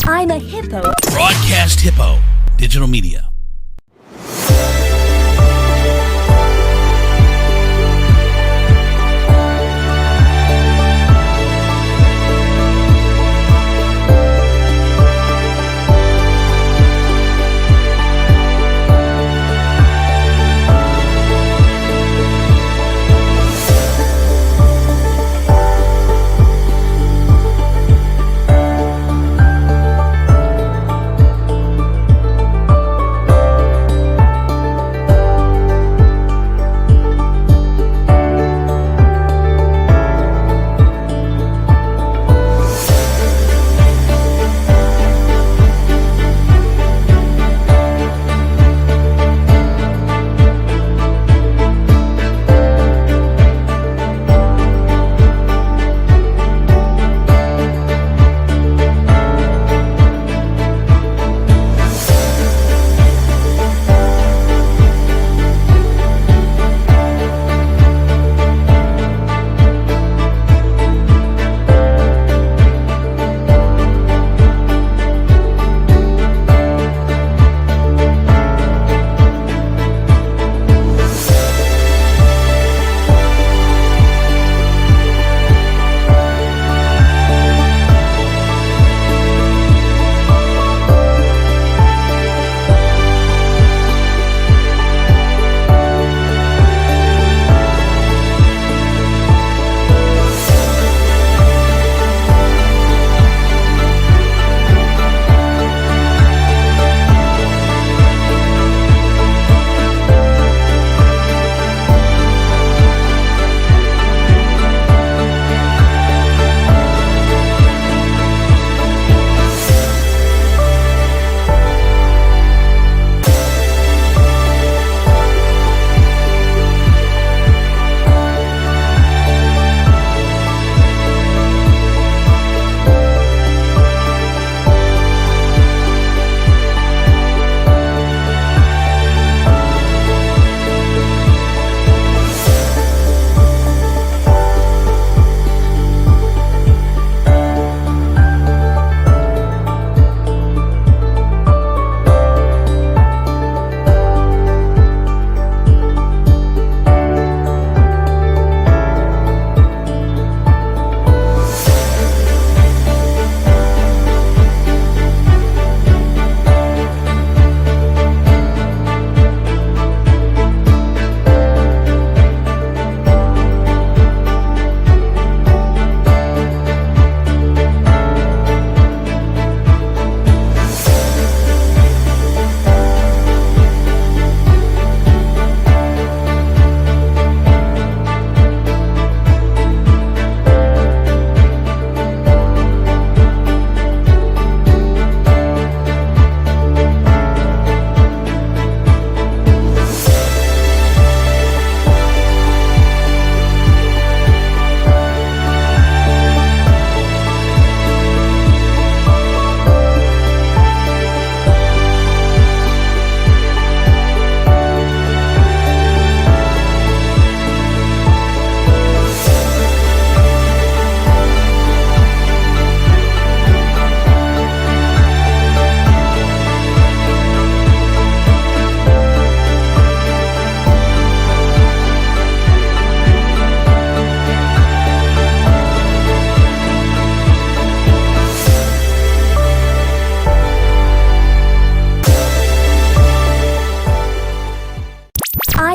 I'm a hippo. Broadcast Hippo Digital Media.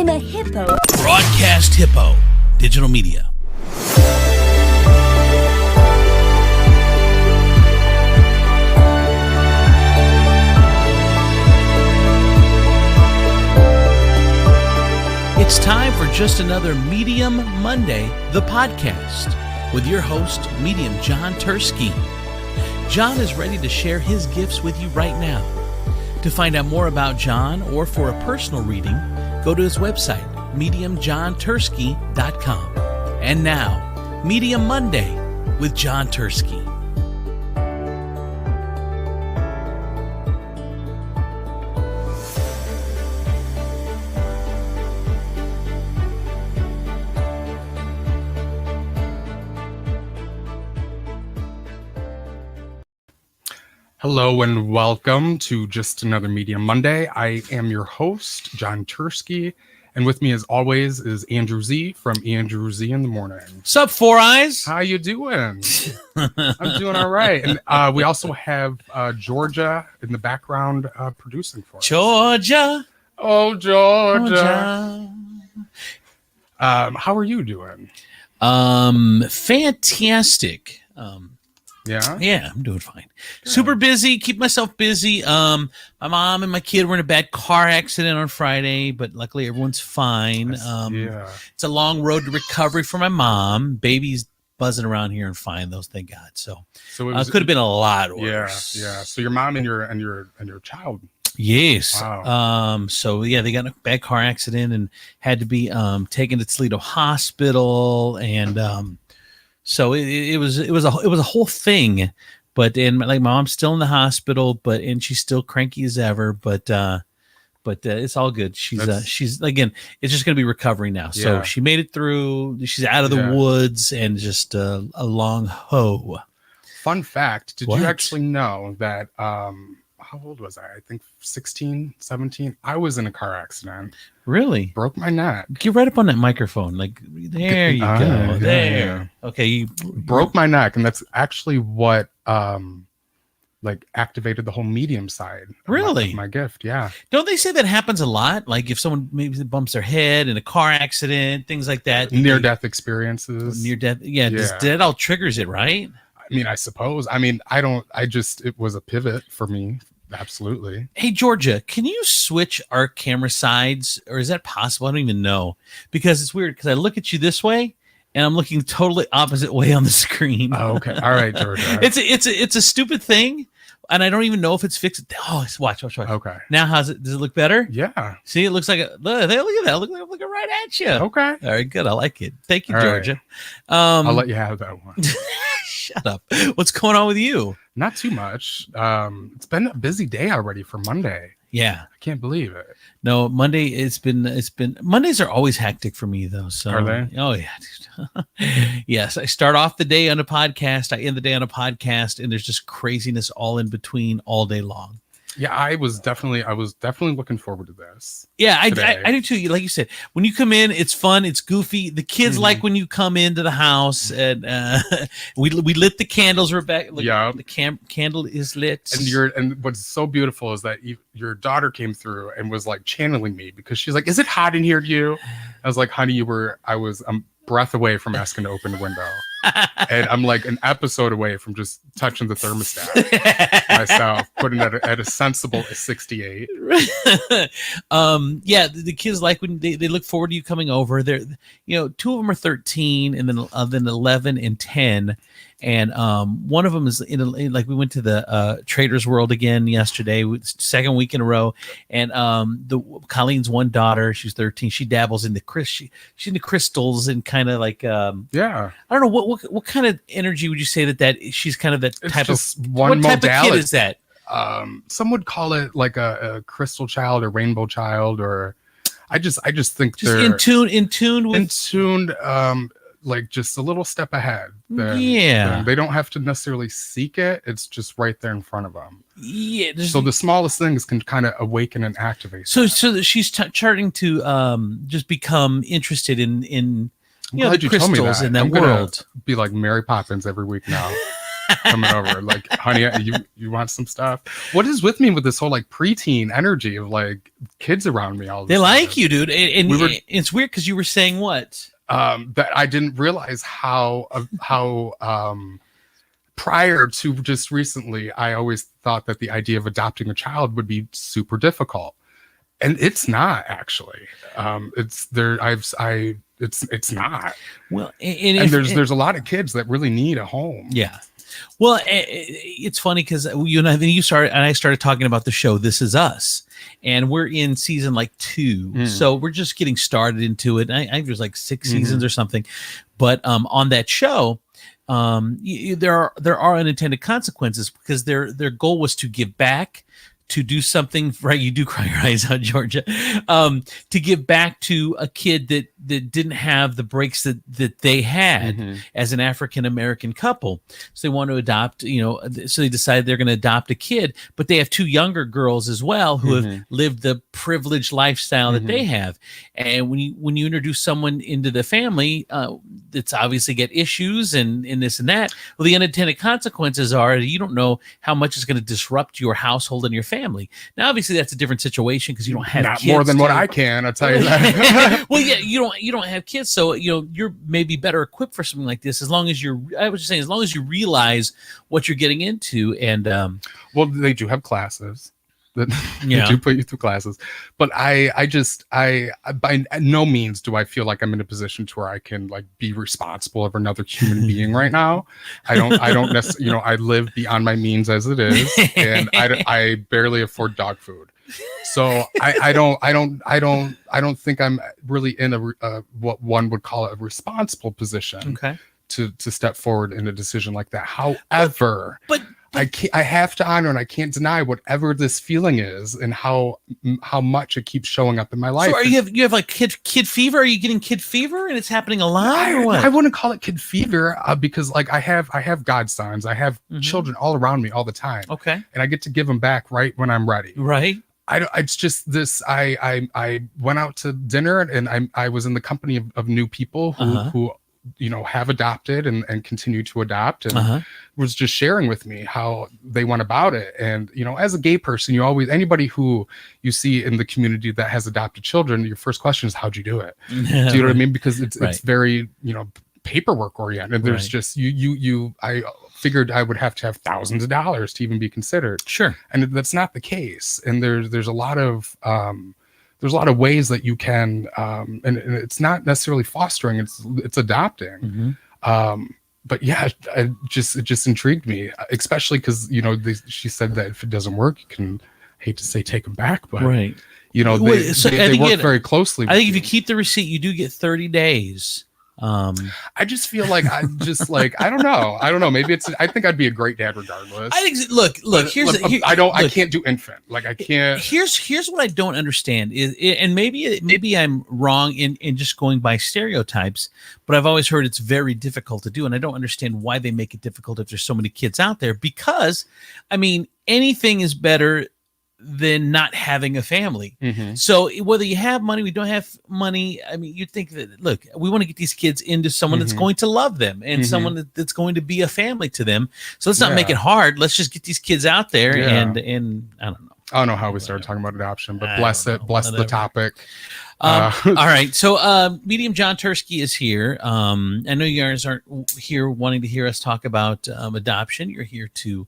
I'm a hippo. Broadcast Hippo Digital Media. It's time for just another Medium Monday, the podcast, with your host, Medium John Turski. John is ready to share his gifts with you right now. To find out more about John or for a personal reading, go to his website, mediumjohnturski.com. And now, Medium Monday with John Turski. Hello and welcome to Just Another Medium Monday. I am your host, John Turski, and with me as always is Andrew Z from Andrew Z in the Morning. Sup, Four Eyes? How you doing? I'm doing all right. And we also have Georgia in the background producing for us. Georgia. Oh, Georgia. How are you doing? Fantastic. Yeah, I'm doing fine. Good. Super busy. Keep myself busy. My mom and my kid were in a bad car accident on Friday, but luckily everyone's fine. It's a long road to recovery for my mom. Baby's buzzing around here and fine, though, thank God. So it could have been a lot worse. Yeah. So your mom and your child. Yes. Wow. They got in a bad car accident and had to be taken to Toledo Hospital, and so it was a whole thing. But my mom's still in the hospital, and she's still cranky as ever. But it's all good. She's again. It's just gonna be recovery now. So Yeah. she made it through. She's out of the woods and just a long hoe. Fun fact: Did What? you actually know that? How old was I? I think 16, 17. I was in a car accident. Really? Broke my neck. Get right up on that microphone. Like, there you go. Yeah, there. yeah. Okay. You Broke my neck, and that's actually what activated the whole medium side. Really? Of my gift. Yeah. Don't they say that happens a lot? Like if someone maybe bumps their head in a car accident, things like that. Near-death experiences. Near death. Yeah. That all triggers it, right? I mean, I suppose. I mean, it was a pivot for me. Absolutely. Hey, Georgia, can you switch our camera sides, or is that possible? I don't even know, because it's weird because I look at you this way and I'm looking totally opposite way on the screen. Oh, okay. All right, Georgia. It's a stupid thing, and I don't even know if it's fixed. Oh, watch. Okay. Now, does it look better? Yeah. See, it looks like look at that. Look like I'm looking right at you. Okay. All right, good. I like it. Thank you, All Georgia. I'll let you have that one. Shut up. What's going on with you? Not too much. It's been a busy day already for Monday. Yeah. I can't believe it. No, Monday it's been Mondays are always hectic for me though. So are they? Oh yeah. Yes. I start off the day on a podcast, I end the day on a podcast, and there's just craziness all in between all day long. Yeah, I was definitely looking forward to this. Yeah, I do too. Like you said, when you come in, it's fun, it's goofy. The kids like when you come into the house, and we lit the candles. Rebecca, the candle is lit. And what's so beautiful is that your daughter came through and was like channeling me, because she's like, "Is it hot in here to you?" I was like, "Honey, I was a breath away from asking to open the window." And I'm like an episode away from just touching the thermostat myself, putting it at a sensible 68. Yeah, the kids like when they look forward to you coming over. They're, two of them are 13, and then 11 and 10. And one of them is like we went to the Trader's World again yesterday, second week in a row. And Colleen's one daughter, she's 13. She dabbles in she's into crystals and kind of like I don't know what kind of energy would you say that she's kind of that it's type just of one what modality. Type of kid is that? Some would call it like a crystal child or rainbow child, or I just think Just they're in tune with like just a little step ahead. Yeah. They don't have to necessarily seek it. It's just right there in front of them. Yeah. So the smallest things can kind of awaken and activate. So that she's starting to just become interested in the crystals in that world. Be like Mary Poppins every week now. Coming over like, "Honey, you want some stuff?" What is with me with this whole like preteen energy of like kids around me all the They time? like you, dude. And it's weird because you were saying what? That I didn't realize how prior to just recently, I always thought that the idea of adopting a child would be super difficult, and it's not actually. It's not. Well, there's a lot of kids that really need a home. Yeah. Well, it's funny because I started talking about the show This Is Us, and we're in season like 2, so we're just getting started into it. I think there's like 6 seasons or something, but on that show, there are unintended consequences because their goal was to give back, to do something right. You do cry your eyes out, Georgia. To give back to a kid that didn't have the breaks that they had as an African American couple. So they want to adopt, so they decided they're going to adopt a kid, but they have two younger girls as well who have lived the privileged lifestyle that they have. And when you introduce someone into the family, it's obviously get issues and this and that. Well, the unintended consequences are you don't know how much it's going to disrupt your household and your family. Now, obviously, that's a different situation because you don't have not kids more than what I can. I'll tell you that. Well, yeah, you don't have kids, so you're maybe better equipped for something like this as long as as long as you realize what you're getting into. And well, they do have classes. That they do put you through classes, but I by no means do I feel like I'm in a position to where I can like be responsible of another human being right now. I don't necessarily, I live beyond my means as it is, and I barely afford dog food. So I don't think I'm really in a what one would call a responsible position to step forward in a decision like that. However, but I have to honor and I can't deny whatever this feeling is and how much it keeps showing up in my life. So you have like kid fever? Are you getting kid fever and it's happening a lot? Or what? I wouldn't call it kid fever because like I have godsons. I have children all around me all the time. Okay. And I get to give them back right when I'm ready. Right. It's just this. I went out to dinner and I was in the company of new people who have adopted and continue to adopt and was just sharing with me how they went about it. And as a gay person, anybody who you see in the community that has adopted children, your first question is, how'd you do it? Do you know what I mean? Because it's very paperwork oriented. There's just I figured I would have to have thousands of dollars to even be considered. Sure. And that's not the case. And there's a lot of ways that you can and it's not necessarily fostering, it's adopting. But yeah, it just intrigued me, especially because she said that if it doesn't work, you can, hate to say, take them back, but they work very closely. I think if you keep the receipt, you do get 30 days. I just feel like I don't know. Maybe I think I'd be a great dad regardless. I think look. I can't do infant. Like I can't. Here's what I don't understand is, and maybe I'm wrong in just going by stereotypes, but I've always heard it's very difficult to do, and I don't understand why they make it difficult if there's so many kids out there. Because, I mean, anything is better than not having a family. So whether you have money, we don't have money, I mean, you'd think that, look, we want to get these kids into someone that's going to love them and someone that's going to be a family to them. So let's not make it hard. Let's just get these kids out there and I don't know. I don't know how we started talking about adoption, but bless the topic. All right. So Medium John Turski is here. I know you guys aren't here wanting to hear us talk about adoption. You're here to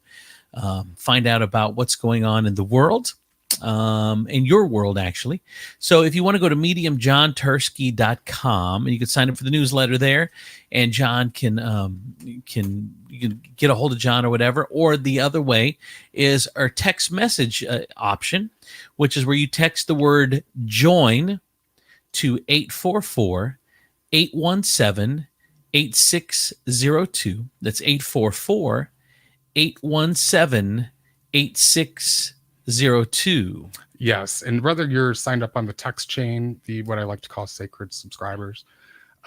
find out about what's going on in the world, in your world, actually. So if you want to go to mediumjohnturski.com and you can sign up for the newsletter there, and John you can get a hold of John or whatever. Or the other way is our text message option, which is where you text the word join to 844-817-8602. That's 844-817-8602. Yes, and whether you're signed up on the text chain, what I like to call sacred subscribers,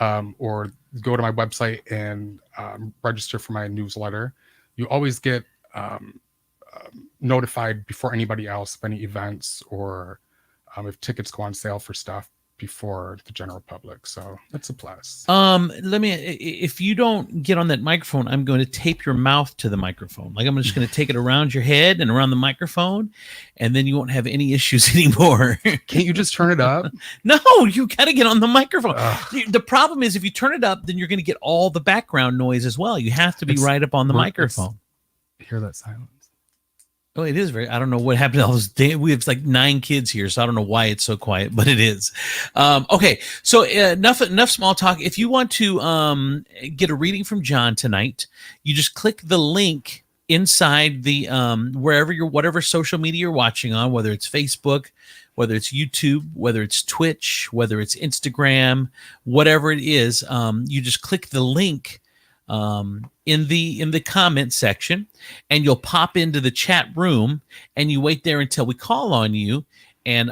or go to my website and register for my newsletter, you always get notified before anybody else of any events or if tickets go on sale for stuff before the general public. So that's a plus. If you don't get on that microphone, I'm going to tape your mouth to the microphone. Like, I'm just going to take it around your head and around the microphone, and then you won't have any issues anymore. Can't you just turn it up? No, you got to get on the microphone. The problem is if you turn it up, then you're going to get all the background noise as well. You have to be right up on the microphone. Hear that silence? Oh, it is I don't know what happened to all those. We have like 9 kids here, so I don't know why it's so quiet, but it is. Okay, so enough small talk. If you want to get a reading from John tonight, you just click the link inside the whatever social media you're watching on, whether it's Facebook, whether it's YouTube, whether it's Twitch, whether it's Instagram, whatever it is. You just click the link in the comment section, and you'll pop into the chat room, and you wait there until we call on you, And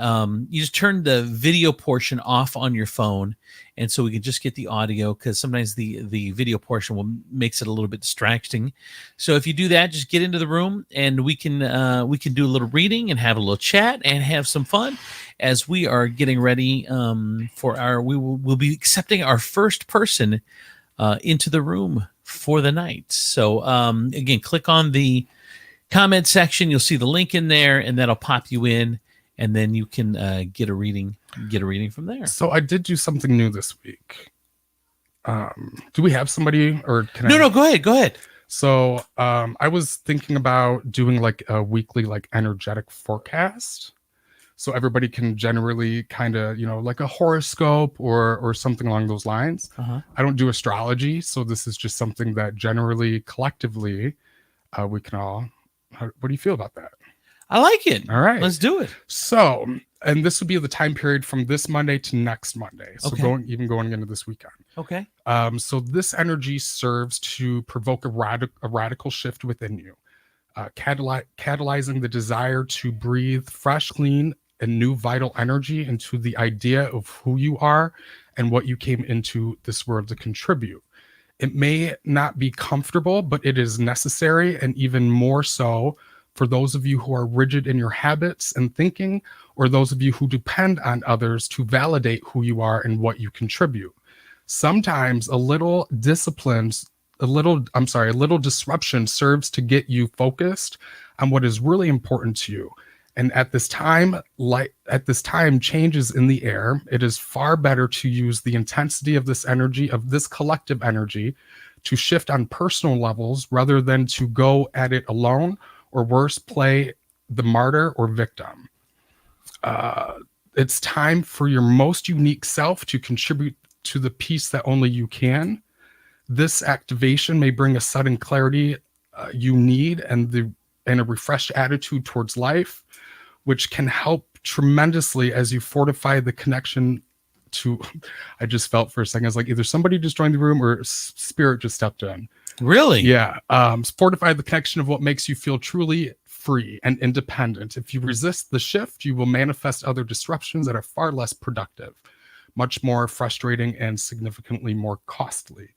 you just turn the video portion off on your phone, and so we can just get the audio, because sometimes the video portion makes it a little bit distracting. So if you do that, just get into the room, and we can do a little reading and have a little chat and have some fun as we are getting ready for we'll be accepting our first person into the room for the night. So again, click on the comment section. You'll see the link in there, and that'll pop you in. And then you can get a reading from there. So I did do something new this week. Do we have somebody, or can No, go ahead. So I was thinking about doing like a weekly like energetic forecast. So everybody can generally kind of, like a horoscope or something along those lines. Uh-huh. I don't do astrology. So this is just something that generally, collectively, we can all, what do you feel about that? I like it. All right. Let's do it. So, and this would be the time period from this Monday to next Monday. So going into this weekend. Okay. So this energy serves to provoke a radical shift within you, catalyzing the desire to breathe fresh, clean, and new vital energy into the idea of who you are and what you came into this world to contribute. It may not be comfortable, but it is necessary, and even more so for those of you who are rigid in your habits and thinking, or those of you who depend on others to validate who you are and what you contribute. Sometimes a little disruption serves to get you focused on what is really important to you. And at this time, change is in the air. It is far better to use the intensity of this energy, of this collective energy, to shift on personal levels rather than to go at it alone, or worse, play the martyr or victim. It's time for your most unique self to contribute to the peace that only you can. This activation may bring a sudden clarity you need and a refreshed attitude towards life, which can help tremendously as you fortify the connection to, I just felt for a second, it's like either somebody just joined the room or spirit just stepped in. Really? Yeah. Fortify the connection of what makes you feel truly free and independent. If you resist the shift, you will manifest other disruptions that are far less productive, much more frustrating, and significantly more costly.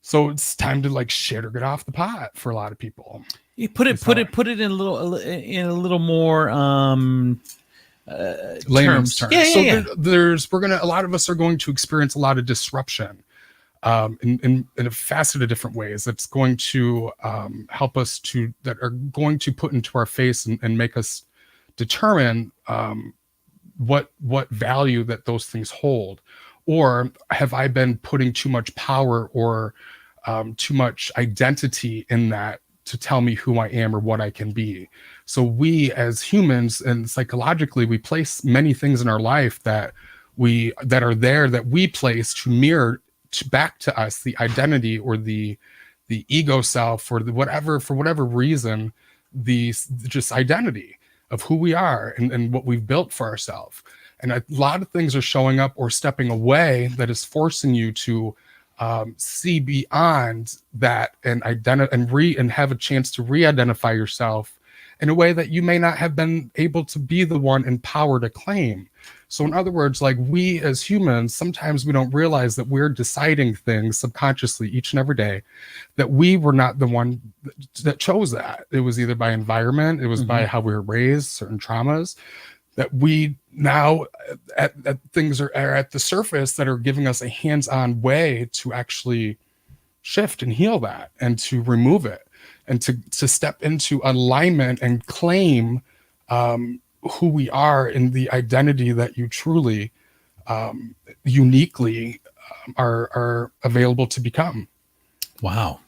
So it's time to like shit or get off the pot for a lot of people. You put it in a little more layman's terms. Yeah. A lot of us are going to experience a lot of disruption in a faceted different ways. That's going to help us that are going to put into our face and make us determine what value that those things hold. Or have I been putting too much power or too much identity in that to tell me who I am or what I can be? So we as humans, and psychologically, we place many things in our life that are there that we place to mirror back to us the identity or the ego self, or for whatever reason, the just identity of who we are and what we've built for ourselves. And a lot of things are showing up or stepping away that is forcing you to see beyond that and and have a chance to re-identify yourself in a way that you may not have been able to be the one in power to claim. So in other words, like, we as humans, sometimes we don't realize that we're deciding things subconsciously each and every day, that we were not the one that chose that. It was either by environment, it was by how we were raised, certain traumas, that we now at things are at the surface that are giving us a hands-on way to actually shift and heal that, and to remove it, and to step into alignment and claim who we are in the identity that you truly uniquely are available to become. Wow.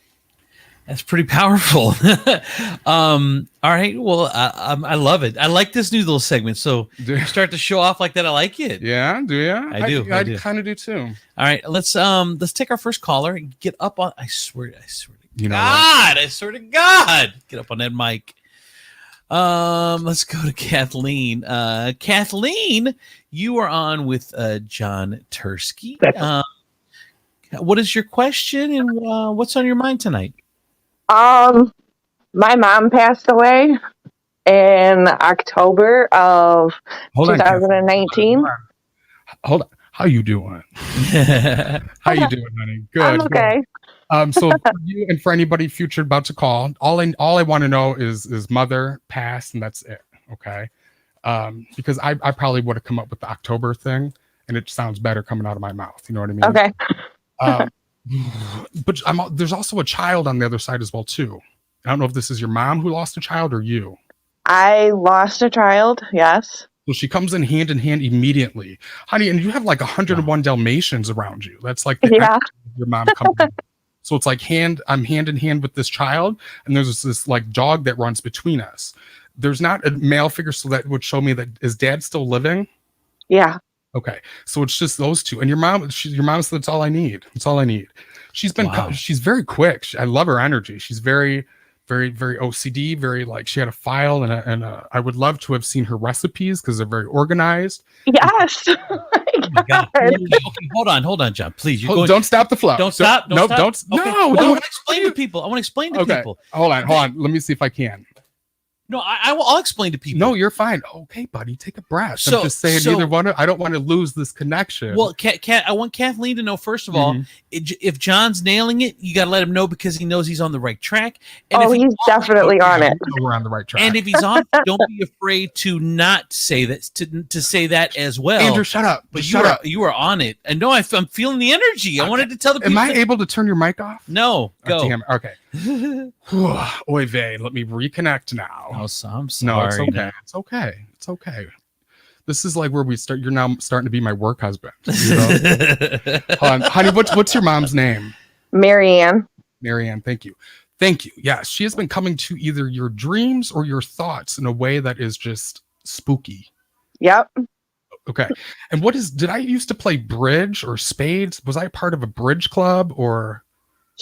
That's pretty powerful. All right. Well, I love it. I like this new little segment. So you start to show off like that. I like it. Yeah. Do you? I do. I kind of do too. All right. Let's take our first caller and get up on. I swear to God, get up on that mic. Let's go to Kathleen. Kathleen, you are on with John Turski. What is your question, and what's on your mind tonight? My mom passed away, in October of Hold on, Kathleen. 2019. Hold on. How you doing? How you doing, honey? Good. I'm okay. Good. So for you and for anybody future about to call, all I want to know is mother passed, and that's it. Okay. Because I probably would have come up with the October thing, and it sounds better coming out of my mouth. You know what I mean? Okay. But there's also a child on the other side as well too. I don't know if this is your mom who lost a child or you. I lost a child. Yes. So she comes in hand immediately, honey, and you have like 101 Dalmatians around you. That's like the Yeah. of your mom coming in. So it's like I'm hand in hand with this child, and there's this like dog that runs between us. There's not a male figure, so that would show me that is dad still living? Yeah. Okay, so it's just those two, and your mom said that's all I need. That's all I need. She's very quick. I love her energy. She's very, very, very OCD. Very like she had a file and I would love to have seen her recipes because they're very organized. Yes. Oh my God. Okay, hold on, John. Please, don't stop the flow. Don't stop. Don't stop. Don't. Okay. No. Well, Don't. I want to explain to people. Hold on. Let me see if I can. No, I'll explain to people. No, you're fine. Okay, buddy, take a breath. I'm just saying, I don't want to lose this connection. Well, I want Kathleen to know, first of all, if John's nailing it, you got to let him know because he knows he's on the right track. And he's definitely on it. We're on the right track. And if he's on, don't be afraid to not say that, to say that as well. Andrew, shut up. But you are on it. And no, I'm feeling the energy. I wanted to tell the people. Am I able to turn your mic off? No, go. Damn. Okay. Oy vey, let me reconnect now. Oh, I'm sorry. No, it's okay. It's okay. It's okay. This is like where we start. You're now starting to be my work husband. You know? Hold on. Honey, what's your mom's name? Marianne. Marianne, thank you. Thank you. Yes, she has been coming to either your dreams or your thoughts in a way that is just spooky. Yep. Okay. And did I used to play bridge or spades? Was I part of a bridge club or?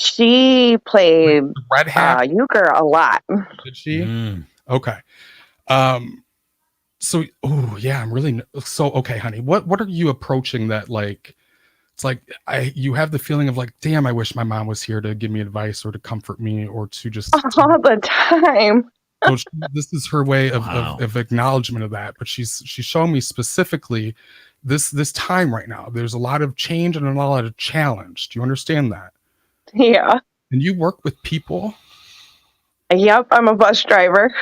She played Red Hat euchre a lot. Did she? Okay. So, I'm really okay, honey. What are you approaching that like? It's like you have the feeling of like, damn, I wish my mom was here to give me advice or to comfort me or to just all the time. So this is her way of acknowledgement of that. But she's showing me specifically this time right now. There's a lot of change and a lot of challenge. Do you understand that? Yeah. And you work with people? Yep, I'm a bus driver.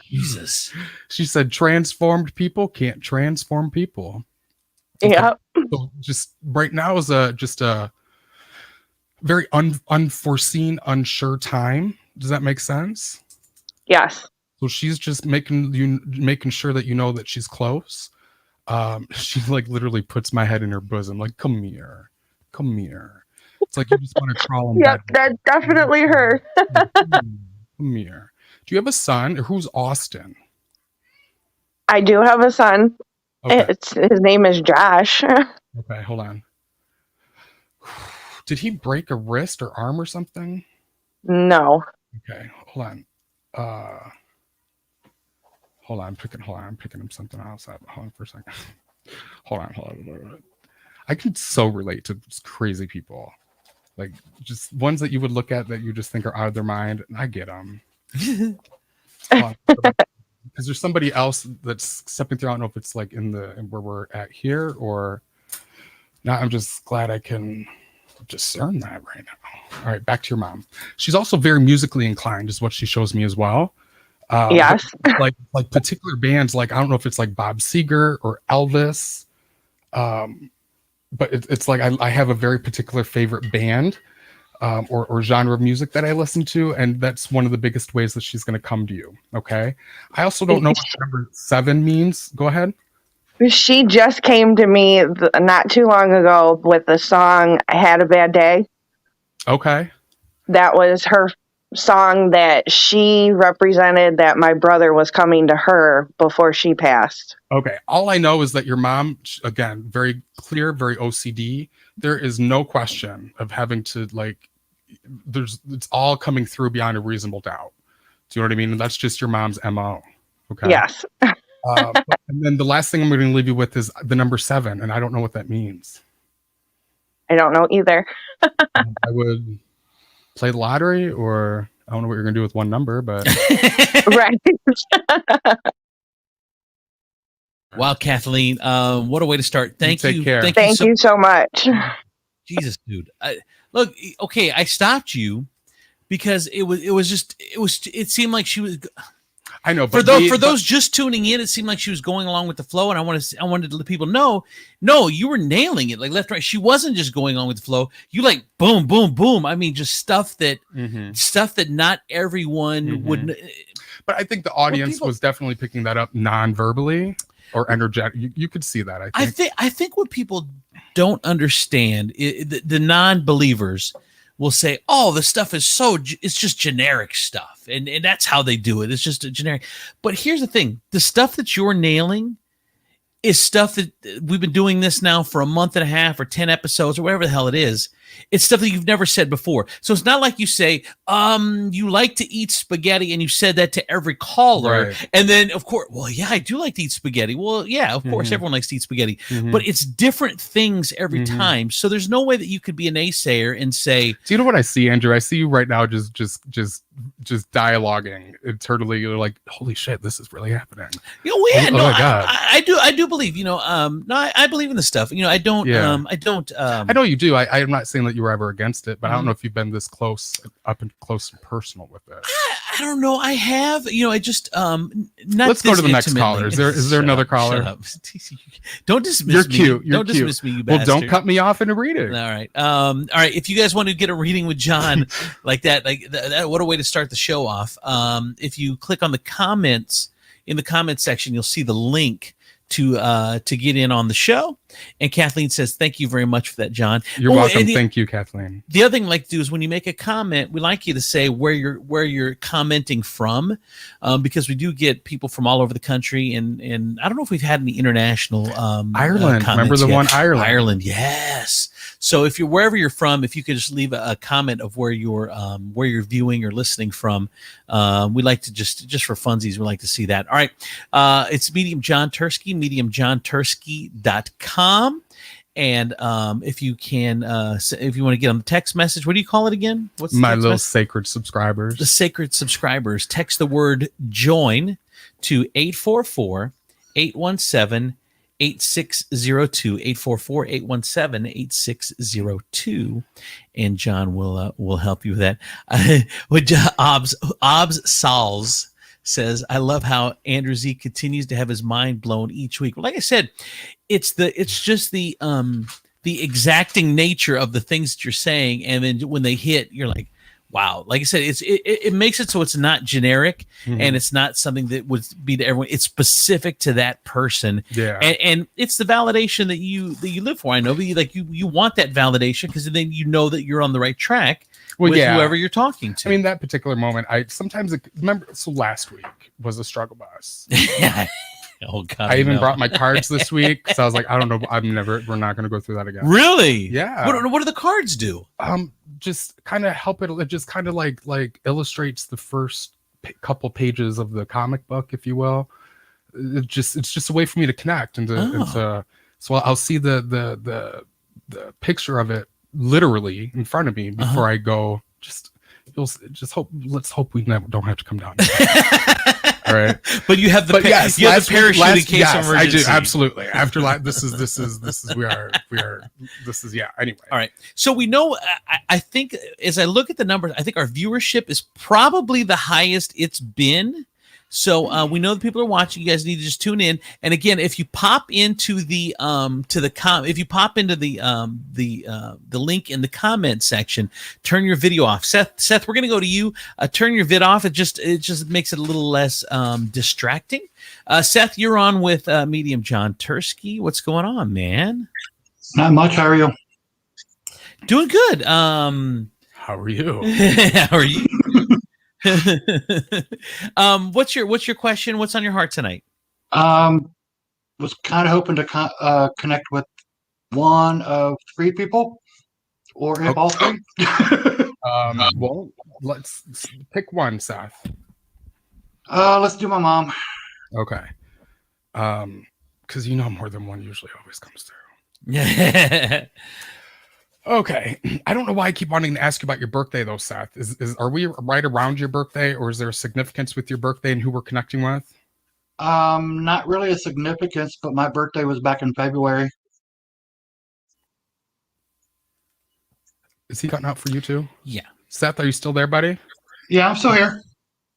Jesus. She said transformed people can't transform people. Okay. Yep. So just right now is just a very unforeseen, unsure time. Does that make sense? Yes. So she's just making sure that you know that she's close. She like literally puts my head in her bosom, like, come here. It's like you just want to crawl in Yep, bed. that's definitely her. Come here. Do you have a son? Or who's Austin? I do have a son. Okay. His name is Josh. Okay, hold on. Did he break a wrist or arm or something? No. Okay, hold on. I'm picking him something else up. Hold on for a second. Hold on. I can so relate to crazy people. Like just ones that you would look at that you just think are out of their mind. I get them. Because there's somebody else that's stepping through. I don't know if it's like in where we're at here or not. I'm just glad I can discern that right now. All right, back to your mom. She's also very musically inclined, is what she shows me as well. Yes. like particular bands, like I don't know if it's like Bob Seger or Elvis. But it's like I have a very particular favorite band or genre of music that I listen to, and that's one of the biggest ways that she's going to come to you. Okay. I also don't know what number 7 means. Go ahead. She just came to me not too long ago with the song "I Had a Bad Day." Okay. That was her song that she represented that my brother was coming to her before she passed. Okay. All I know is that your mom, again, very clear, very OCD. There is no question of having to it's all coming through beyond a reasonable doubt. Do you know what I mean? And that's just your mom's MO. Okay. Yes. And then the last thing I'm going to leave you with is the number 7. And I don't know what that means. I don't know either. I would play the lottery or I don't know what you're gonna do with one number, but Right. Wow, Kathleen, what a way to start. Thank you. take care. Thank you so much. Jesus, dude. Look, okay, I stopped you because it seemed like she was I know, for but those just tuning in, it seemed like she was going along with the flow, and I wanted to let people know, no, you were nailing it, like left, right. She wasn't just going along with the flow. You like boom, boom, boom. I mean, just stuff that not everyone would. But I think the audience was definitely picking that up non-verbally or energetic. You could see that. I think what people don't understand, the non-believers will say, "Oh, the stuff is it's just generic stuff," and that's how they do it. It's just a generic. But here's the thing: the stuff that you're nailing is stuff that we've been doing this now for a month and a half or 10 episodes or whatever the hell it is. It's stuff that you've never said before. So it's not like you say, you like to eat spaghetti, and you said that to every caller. Right. And then, of course, well, yeah, I do like to eat spaghetti. Well, yeah, of course, everyone likes to eat spaghetti. But it's different things every time. So there's no way that you could be a naysayer and say... Do you know what I see, Andrew? I see you right now just dialoguing internally. You're like, holy shit, this is really happening. You know, yeah, oh no, my God. I do believe, no, I believe in this stuff. I don't, I know you do. I'm not saying that you were ever against it, but I don't know if you've been this close, up and close and personal with it. I don't know. I have, I just, not Let's go to the next intimately. caller. Is there another caller? Shut up. Don't dismiss You're me. cute. You're don't cute. dismiss me, you Well, bastard. don't cut me off in a reading. All right. All right. If you guys want to get a reading with John like that, what a way to start the show off. If you click on the comments in the comment section, you'll see the link to get in on the show. And Kathleen says, thank you very much for that, John. You're welcome. Thank you, Kathleen. The other thing I like to do is when you make a comment, we like you to say where you're commenting from, because we do get people from all over the country, and I don't know if we've had any international Ireland. Remember the one Ireland? Ireland, yes. So if you're wherever you're from, if you could just leave a comment of where you're viewing or listening from, we like to just for funsies, we like to see that. All right, it's Medium John Turski, mediumjohnturski.com. And if you can, if you want to get on the text message, what do you call it again? What's the My text little message? sacred subscribers? The sacred subscribers. Text the word join to 844-817-8602. 844-817-8602. And John will help you with that. Obs Sals says, I love how Andrew Z continues to have his mind blown each week. Well, like I said, it's just the exacting nature of the things that you're saying, and then when they hit, you're like, wow. Like I said, it makes it so it's not generic, and it's not something that would be to everyone. It's specific to that person. Yeah. And it's the validation that you live for. I know, but you want that validation, because then you know that you're on the right track with whoever you're talking to. I mean, that particular moment, remember, so last week was a struggle bus. Oh God! I even brought my cards this week because I was like, I don't know, we're not going to go through that again. Really? Yeah. What do the cards do? Just kind of help it. It just kind of like illustrates the first couple pages of the comic book, if you will. It's just a way for me to connect and so I'll see the picture of it literally in front of me before I go. Let's hope we don't have to come down. All right, but you have the parachute in case of emergency. I do, absolutely. After this is anyway. All right, so we know. I think as I look at the numbers, I think our viewership is probably the highest it's been. So we know that people are watching. You guys need to just tune in. And again, if you pop into the link in the comment section, turn your video off. Seth, we're gonna go to you. Turn your vid off. It just makes it a little less distracting. Seth, you're on with Medium John Turski. What's going on, man? Not much. How are you? Doing good. How are you? How are you? What's your question? What's on your heart tonight? Was kind of hoping to connect with one of three people, or if all three. Well, let's pick one, Seth. Let's do my mom. Okay. Because more than one usually always comes through. Yeah. Okay. I don't know why I keep wanting to ask you about your birthday though, Seth. Are we right around your birthday, or is there a significance with your birthday and who we're connecting with? Not really a significance, but my birthday was back in February. Is he cutting out for you too? Yeah. Seth, are you still there, buddy? Yeah, I'm still here.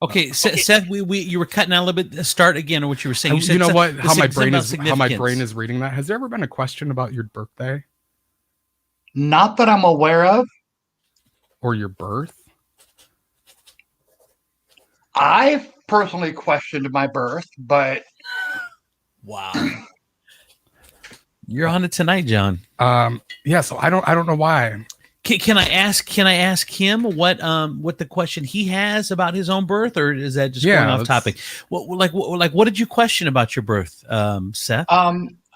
Okay, Seth, we you were cutting out a little bit. Start again on what you were saying. You said You know what? How my brain significance. is reading that. Has there ever been a question about your birthday Not that I'm aware of. or your birth? I've personally questioned my birth, but Wow. You're on it tonight, John. Yeah. So I don't know why. Can I ask him what the question he has about his own birth, or is that just going off topic? What did you question about your birth, Seth?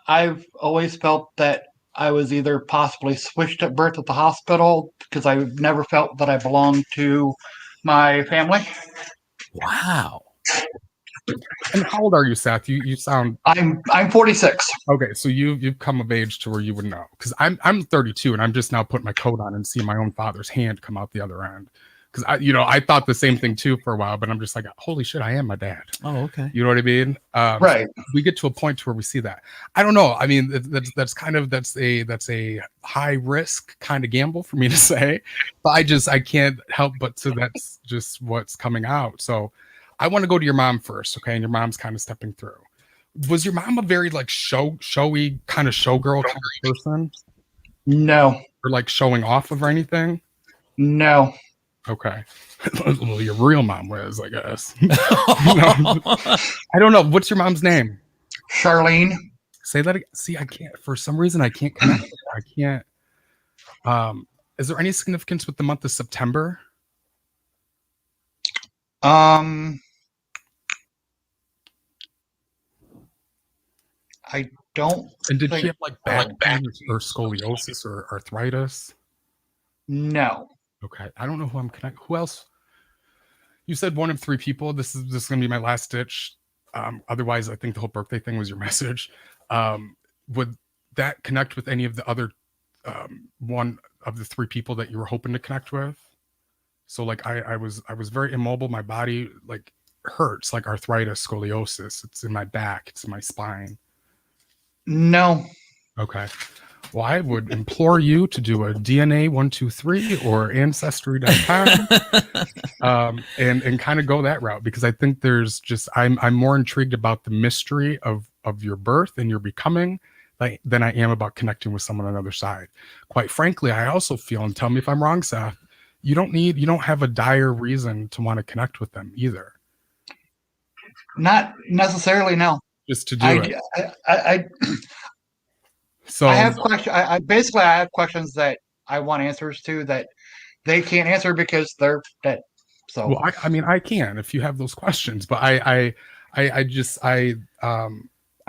I've always felt that I was either possibly switched at birth at the hospital because I never felt that I belonged to my family. Wow. And how old are you, Seth? You sound. I'm 46. Okay, so you've come of age to where you would know, because I'm 32 and I'm just now putting my coat on and seeing my own father's hand come out the other end. Because I thought the same thing too for a while, but I'm just like, holy shit, I am my dad. Oh, okay. You know what I mean? Right. So we get to a point to where we see that. I don't know. I mean, that's a high risk kind of gamble for me to say, but I can't help but to that's just what's coming out. So I want to go to your mom first, okay? And your mom's kind of stepping through. Was your mom a very like showy kind of showgirl kind of person? No. Or like showing off of anything? No. Okay. Well, your real mom was, I guess. I don't know. What's your mom's name? Charlene. Say that again. See, I can't. For some reason, I can't connect. I can't. Is there any significance with the month of September? I don't. And did she have like back pain or scoliosis or arthritis? No. Okay. I don't know who I'm connecting. Who else? You said one of three people. This is going to be my last ditch. Otherwise, I think the whole birthday thing was your message. Would that connect with any of the other one of the three people that you were hoping to connect with? So like I was very immobile. My body like hurts, like arthritis, scoliosis. It's in my back. It's in my spine. No. Okay. Well, I would implore you to do a DNA 123 or Ancestry.com and kind of go that route, because I think there's just I'm more intrigued about the mystery of your birth and your becoming than I am about connecting with someone on the other side. Quite frankly, I also feel, and tell me if I'm wrong, Seth, you don't have a dire reason to want to connect with them either. Not necessarily, no. Just to do it. So I have questions. I basically have questions that I want answers to that they can't answer because they're dead. So well, I mean, I can if you have those questions, but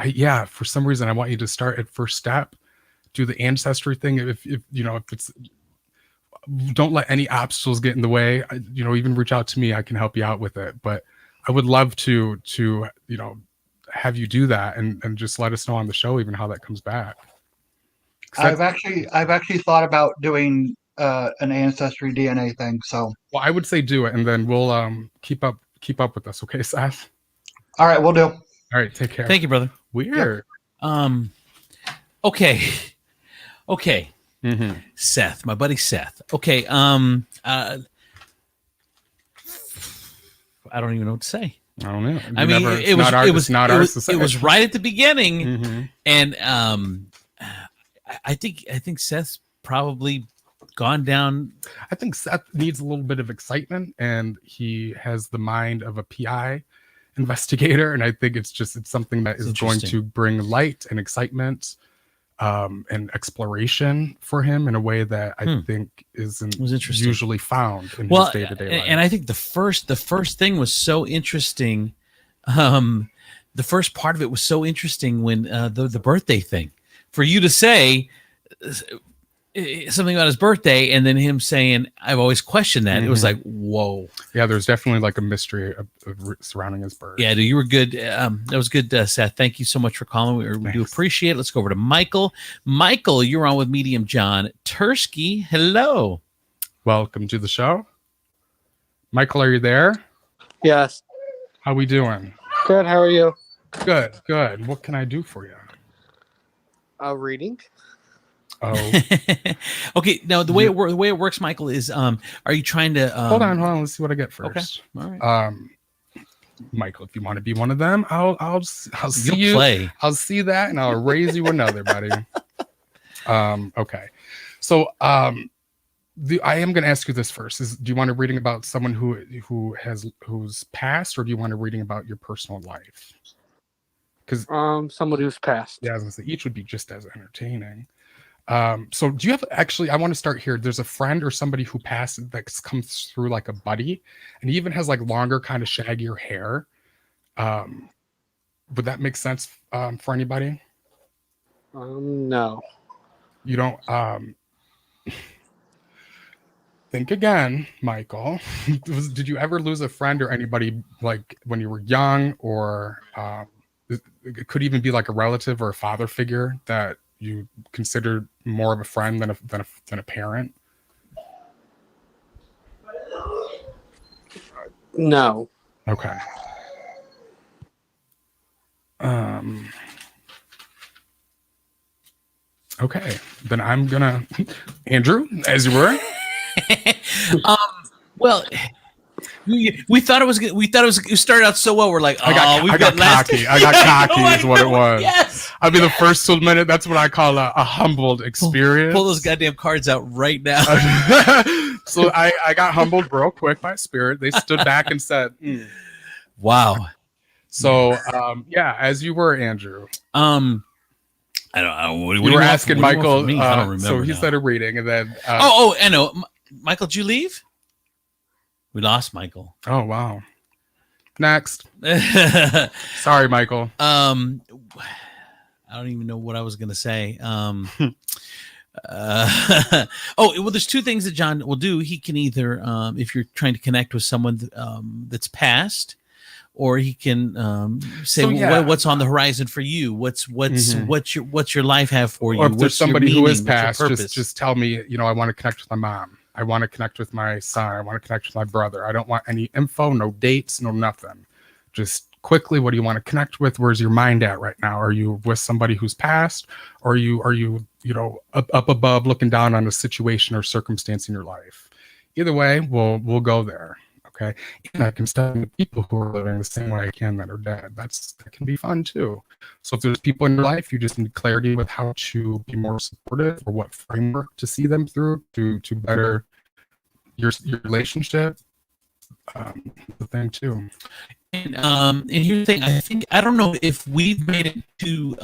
yeah, for some reason I want you to start at first step, do the ancestry thing. If it's, don't let any obstacles get in the way. Even reach out to me. I can help you out with it. But I would love to have you do that and just let us know on the show even how that comes back. I've actually thought about doing an ancestry DNA thing. So well, I would say do it, and then we'll keep up with us, okay, Seth? All right, we'll do. All right, take care. Thank you, brother. Weird. Yep. Okay. Mm-hmm. Seth, my buddy Seth. Okay. I don't even know what to say. I don't know. It was right at the beginning, mm-hmm. And I think Seth's probably gone down. I think Seth needs a little bit of excitement, and he has the mind of a PI investigator, and I think it's something that is going to bring light and excitement and exploration for him in a way that I think isn't usually found in his day-to-day life. And I think the first thing was so interesting. The first part of it was so interesting when the birthday thing. For you to say, something about his birthday, and then him saying, "I've always questioned that." It was like, whoa. Yeah, there's definitely like a mystery surrounding his birth. Yeah, dude, you were good. That was good, Seth. Thank you so much for calling. We do appreciate it. Let's go over to Michael. Michael, you're on with Medium John Turski. Hello. Welcome to the show. Michael, are you there? Yes. How we doing? Good. How are you? Good, good. What can I do for you? Reading. Oh, okay. Now the way it works, Michael, is are you trying to hold on. Let's see what I get first. Okay. All right. Michael, if you want to be one of them, I'll see you. Play. I'll see that, and I'll raise you another, buddy. Okay. So I am going to ask you this first. Do you want a reading about someone who's passed, or do you want a reading about your personal life? Because somebody who's passed. Yeah, I was going to say each would be just as entertaining. So do you have I want to start here. There's a friend or somebody who passed that comes through like a buddy, and he even has like longer, kind of shaggier hair. Would that make sense for anybody? No. You don't think again, Michael. Did you ever lose a friend or anybody like when you were young, or it could even be like a relative or a father figure that you considered more of a friend than a parent? No. Okay. Okay. Then I'm gonna Andrew, as you were. Well, we thought it was good. It started out so well. We're like, I got cocky. I got cocky is what it was. Yes. I'll be the first to admit it. That's what I call a humbled experience. Pull those goddamn cards out right now. So I got humbled real quick by Spirit. They stood back and said, wow. So yeah, as you were, Andrew. I don't know. What you were asking Michael. I don't remember. So he said a reading, and then I know. Michael, did you leave? We lost Michael. Oh wow. Next. Sorry, Michael. I don't even know what I was gonna say. Well, there's two things that John will do. He can either, if you're trying to connect with someone that's passed, or he can say, what's on the horizon for you? What's your life have for you? Or if there's somebody who is passed, just tell me. I want to connect with my mom. I want to connect with my son. I want to connect with my brother. I don't want any info, no dates, no nothing. Just quickly, what do you want to connect with? Where's your mind at right now? Are you with somebody who's passed? Or are you up above looking down on a situation or circumstance in your life? Either way, we'll go there. Okay. And I can study people who are living the same way I can that are dead. That can be fun too. So if there's people in your life, you just need clarity with how to be more supportive, or what framework to see them through to better your relationship. The thing too. And here's the thing. I don't know if we've made it too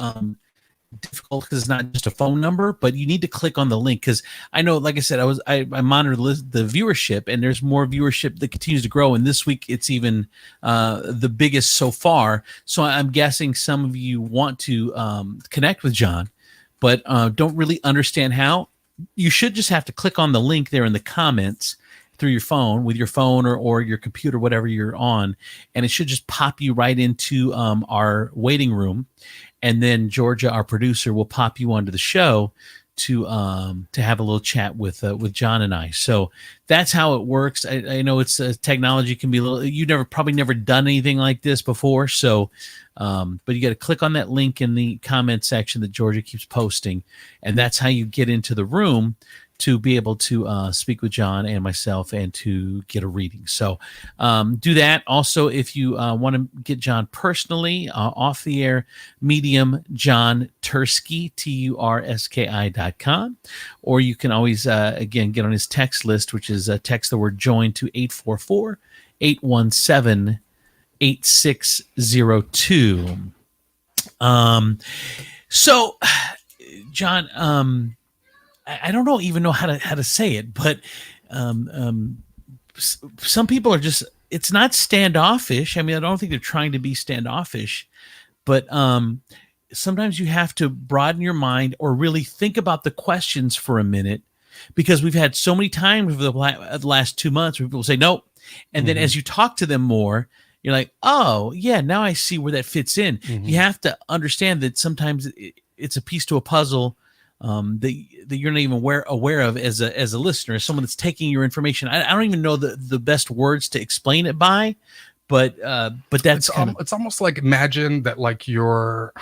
difficult because it's not just a phone number, but you need to click on the link, because I know, like I said, I monitor the viewership, and there's more viewership that continues to grow, and this week it's even the biggest so far. So I'm guessing some of you want to connect with John, but don't really understand how. You should just have to click on the link there in the comments through your phone, with your phone or your computer, whatever you're on, and it should just pop you right into our waiting room. And then Georgia, our producer, will pop you onto the show to have a little chat with John and I. So that's how it works. I know it's technology can be a little. You've probably never done anything like this before. So, but you got to click on that link in the comment section that Georgia keeps posting, and that's how you get into the room to be able to speak with John and myself and to get a reading. So do that. Also, if you want to get John personally off the air, Medium John Turski, TURSKI.com. Or you can always, again, get on his text list, which is text the word join to 844-817-8602. So, John, I don't even know how to say it, but some people are just, it's not standoffish. I mean, I don't think they're trying to be standoffish, but sometimes you have to broaden your mind or really think about the questions for a minute, because we've had so many times over the last 2 months where people say no, and then as you talk to them more, you're like, oh yeah, now I see where that fits in. You have to understand that sometimes it's a piece to a puzzle that you're not even aware of as a listener, as someone that's taking your information. I don't even know the best words to explain it by, but that's it's almost like, imagine that like you're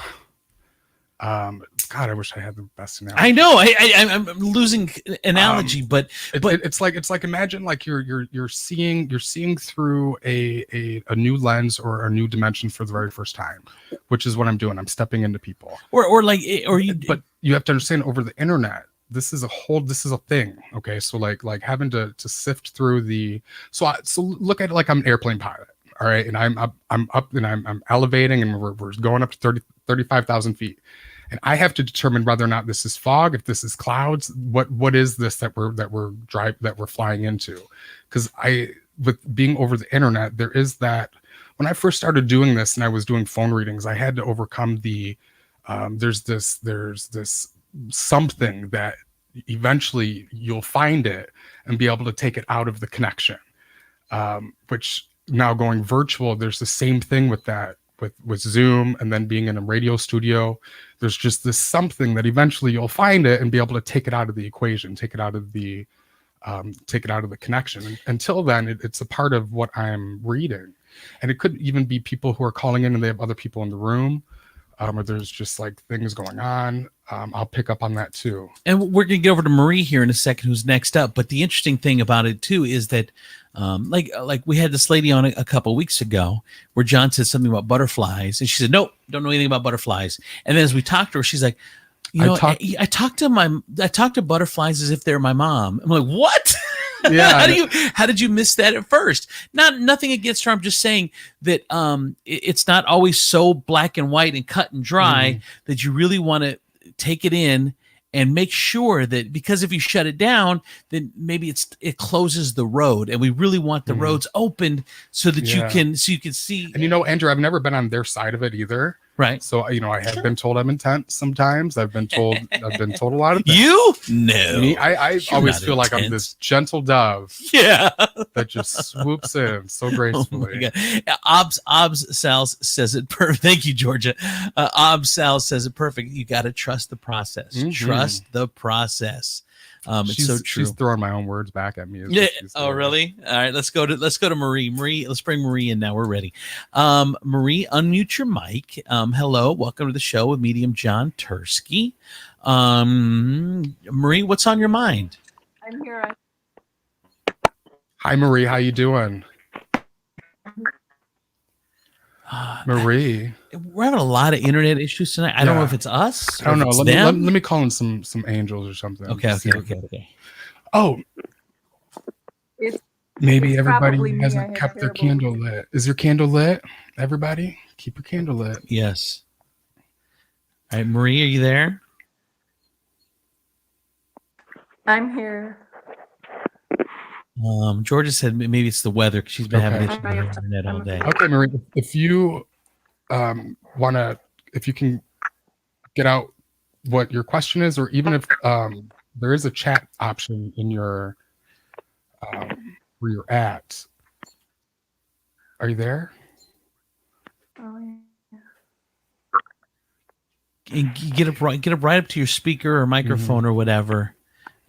God, I wish I had the best analogy. I know I'm losing analogy, but it's like imagine like you're seeing through a new lens or a new dimension for the very first time, which is what I'm doing. I'm stepping into people, but you have to understand, over the internet, this is a thing. Okay, so like having to sift through so look at it like I'm an airplane pilot. All right, and I'm up and I'm elevating, and we're going up to 35,000 feet. And I have to determine whether or not this is fog, if this is clouds, what is this that we're flying into? Because with being over the internet, there is that. When I first started doing this and I was doing phone readings, I had to overcome there's this something that eventually you'll find it and be able to take it out of the connection. Which now going virtual, there's the same thing with that. With Zoom, and then being in a radio studio, there's just this something that eventually you'll find it and be able to take it out of the equation, take it out of the connection. And until then, it's a part of what I'm reading. And it could even be people who are calling in and they have other people in the room, or there's just like things going on. I'll pick up on that too. And we're going to get over to Marie here in a second, who's next up. But the interesting thing about it too is that, like we had this lady on a couple of weeks ago where John said something about butterflies, and she said, "Nope, don't know anything about butterflies." And then as we talked to her, she's like, I talk to butterflies as if they're my mom. I'm like, what? Yeah. How did you miss that at first? Nothing against her. I'm just saying that it's not always so black and white and cut and dry that you really want to take it in and make sure that, because if you shut it down, then maybe it closes the road, and we really want the roads opened so that you can see. And Andrew, I've never been on their side of it either. Right. So, I have been told I'm intense sometimes. I've been told a lot of things. You? No. Me, I always feel like I'm this gentle dove. Yeah. That just swoops in so gracefully. Obs Sals says it perfect. Thank you, Georgia. Obs Sals says it perfect. You got to trust the process. Trust the process. It's so true. She's throwing my own words back at me. Yeah. Oh, really? All right. Let's go to Marie. Marie, let's bring Marie in now. We're ready. Marie, unmute your mic. Hello. Welcome to the show with Medium John Turski. Marie, what's on your mind? I'm here. Hi, Marie. How you doing? Marie, we're having a lot of internet issues tonight. I don't know if it's us. I don't know. Let me call in some angels or something. Okay. Oh, maybe everybody hasn't kept their candle lit. Is your candle lit? Everybody, keep your candle lit. Yes. All right, Marie, are you there? I'm here. Georgia said maybe it's the weather, because she's been having issues with the internet all day. Okay, Marie, if you if you can get out what your question is, or even if there is a chat option in your where you're at. Are you there? Oh, yeah. And get up right up to your speaker or microphone or whatever.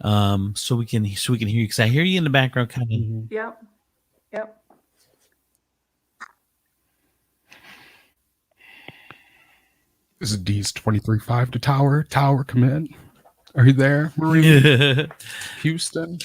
So we can hear you, because I hear you in the background kind of. Yep. This is D's 23.5 to Tower. Tower, come in. Are you there, Marie? Houston.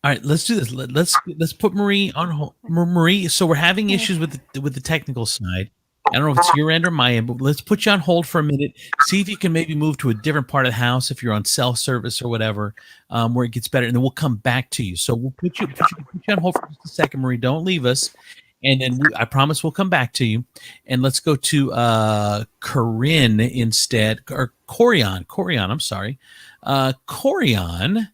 All right, let's do this. Let's put Marie on hold. Marie, so we're having issues with the technical side. I don't know if it's your end or my end, but let's put you on hold for a minute. See if you can maybe move to a different part of the house if you're on cell service or whatever, where it gets better, and then we'll come back to you. So we'll put you on hold for just a second, Marie. Don't leave us, and then I promise we'll come back to you. And let's go to Corinne instead, or Corian. I'm sorry, Corian.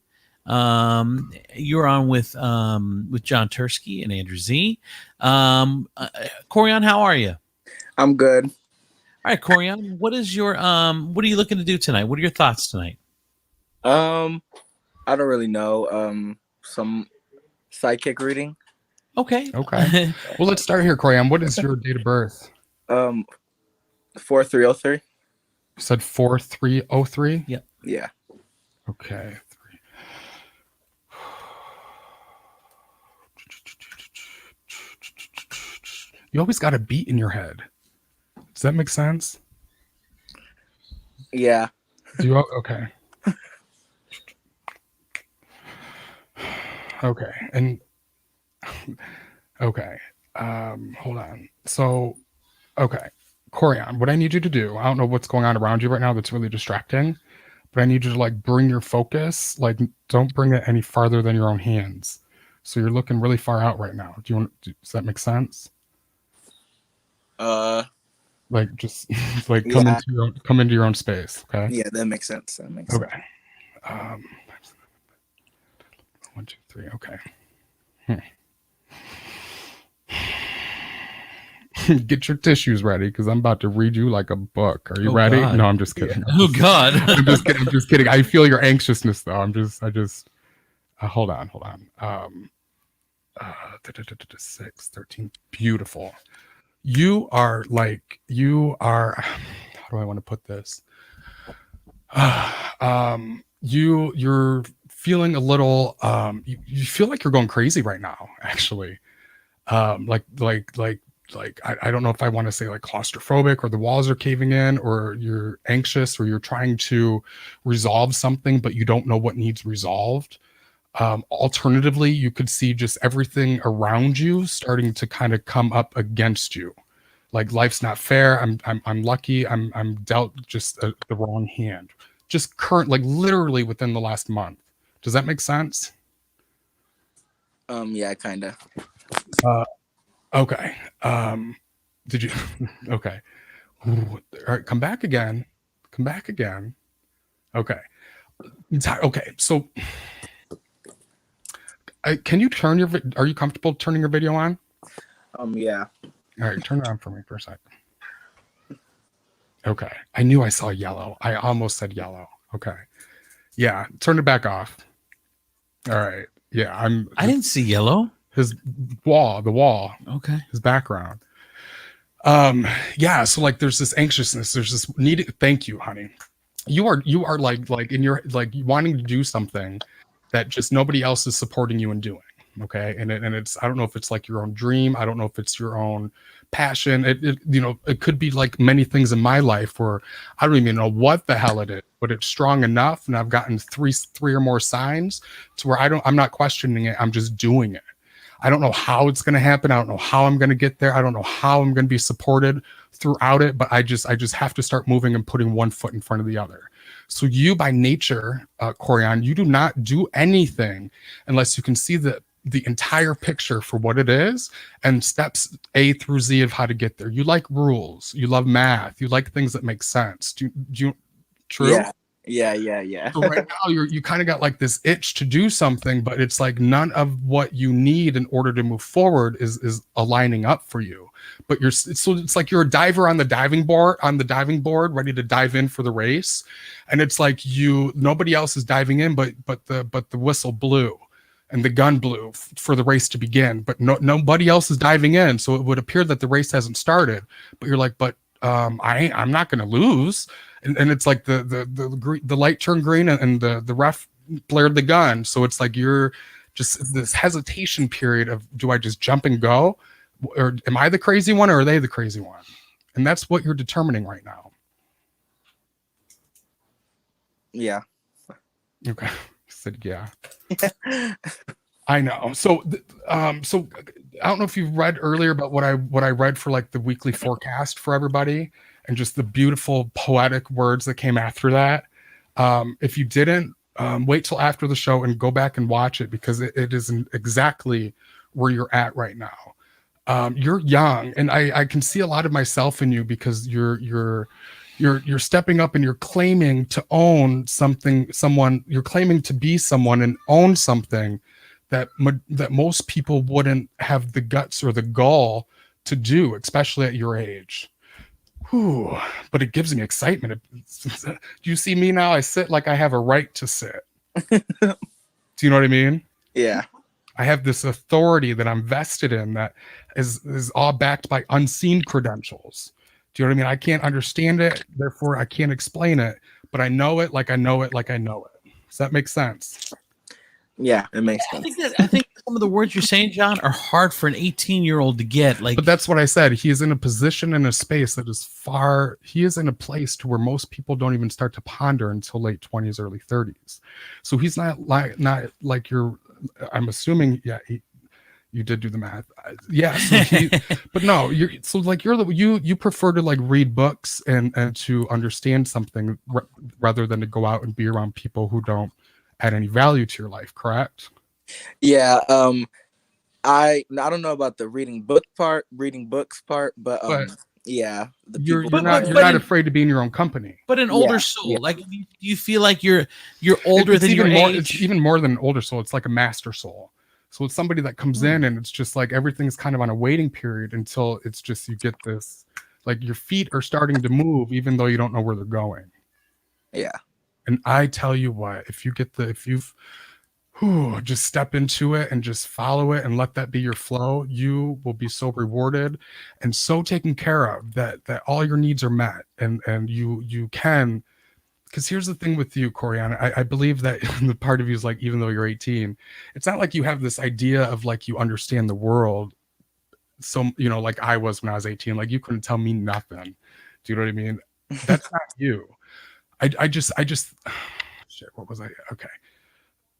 You're on with John Turski and Andrew Z. Corian, how are you? I'm good. right, Corian, what are you looking to do tonight? What are your thoughts tonight? I don't really know. Some psychic reading. Okay. Okay. Well, let's start here, Corian. What is your date of birth? 4303. You said 4303? Yep. Yeah. Okay. You always got a beat in your head. Does that make sense? Yeah. Okay. Okay. And okay. Hold on. So, okay. Corian, what I need you to do, I don't know what's going on around you right now that's really distracting, but I need you to like bring your focus, like don't bring it any farther than your own hands. So you're looking really far out right now. Does that make sense? Like just like Yeah. come into your own space. Okay. Yeah, that makes sense. Okay. 1, 2, 3. Okay. Get your tissues ready because I'm about to read you like a book. Are you ready? God. No, I'm just kidding. Oh God. I'm just kidding. I feel your anxiousness though. Hold on. 6, 13. Beautiful. You are, how do I want to put this? You're feeling a little, you feel like you're going crazy right now, actually. I don't know if I want to say like claustrophobic or the walls are caving in or you're anxious or you're trying to resolve something, but you don't know what needs resolved. Alternatively, you could see just everything around you starting to kind of come up against you. Like life's not fair. I'm lucky. I'm dealt just the wrong hand. Just like literally within the last month. Does that make sense? Yeah, kind of. Okay. Did you? Okay. All right. Come back again. Okay. Okay. So, can you turn are you comfortable turning your video on? Yeah. All right. Turn it on for me for a second. Okay. I knew I saw yellow. I almost said yellow. Okay. Yeah. Turn it back off. All right. Yeah. I didn't see yellow. The wall. Okay. His background. Yeah. So like, there's this anxiousness. There's this need. Thank you, honey. You are like in your, like wanting to do something that just nobody else is supporting you in doing. Okay. And it's, I don't know if it's like your own dream. I don't know if it's your own passion. It could be like many things in my life where I don't even know what the hell it is, but it's strong enough. And I've gotten three or more signs to where I'm not questioning it. I'm just doing it. I don't know how it's going to happen. I don't know how I'm going to get there. I don't know how I'm going to be supported throughout it, but I just have to start moving and putting one foot in front of the other. So you by nature, Corian, you do not do anything unless you can see the entire picture for what it is and steps A through Z of how to get there. You like rules. You love math. You like things that make sense. Do you true? Yeah. So right now you kind of got like this itch to do something, but it's like none of what you need in order to move forward is aligning up for you. But it's like you're a diver on the diving board, ready to dive in for the race. And it's like nobody else is diving in, but the whistle blew and the gun blew for the race to begin, but nobody else is diving in. So it would appear that the race hasn't started, but you're like, but I'm not going to lose. And it's like the light turned green and the ref blared the gun. So it's like you're just this hesitation period of, do I just jump and go? Or am I the crazy one or are they the crazy one? And that's what you're determining right now. Yeah. Okay. I said, yeah. I know. So I don't know if you've read earlier about what I read for like the weekly forecast for everybody and just the beautiful poetic words that came after that. If you didn't, wait till after the show and go back and watch it because it isn't exactly where you're at right now. You're young and I can see a lot of myself in you because you're stepping up and you're claiming to own someone, you're claiming to be someone and own something that most people wouldn't have the guts or the gall to do, especially at your age. Whew, but it gives me excitement. Do you see me now? I sit like I have a right to sit. Do you know what I mean? Yeah. I have this authority that I'm vested in that is all backed by unseen credentials. Do you know what I mean? I can't understand it, therefore I can't explain it, but I know it like I know it like I know it. Does that make sense? Yeah, it makes I sense. think some of the words you're saying, John, are hard for an 18-year-old to get. Like, But that's what I said. He is in a position in a space that is far. He is in a place to where most people don't even start to ponder until late 20s, early 30s. So he's not like you're. I'm assuming, yeah. You did do the math, yeah. So but no, you prefer to like read books and to understand something rather than to go out and be around people who don't add any value to your life, correct? Yeah. I don't know about the reading books part, but yeah, the You're people. not afraid to be in your own company. But an older Yeah, soul, yeah. like, do you feel like you're older It's than your even more. age? It's even more than an older soul. It's like a master soul. So it's somebody that comes in and it's just like everything's kind of on a waiting period until it's just you get this, like your feet are starting to move even though you don't know where they're going. Yeah. And I tell you what, if you've just step into it and just follow it and let that be your flow, you will be so rewarded and so taken care of that all your needs are met and you can. Because here's the thing with you, Coriana. I believe that the part of you is like, even though you're 18, it's not like you have this idea of like you understand the world. So, like I was when I was 18, like you couldn't tell me nothing. Do you know what I mean? That's not you. I just shit, what was I? Okay.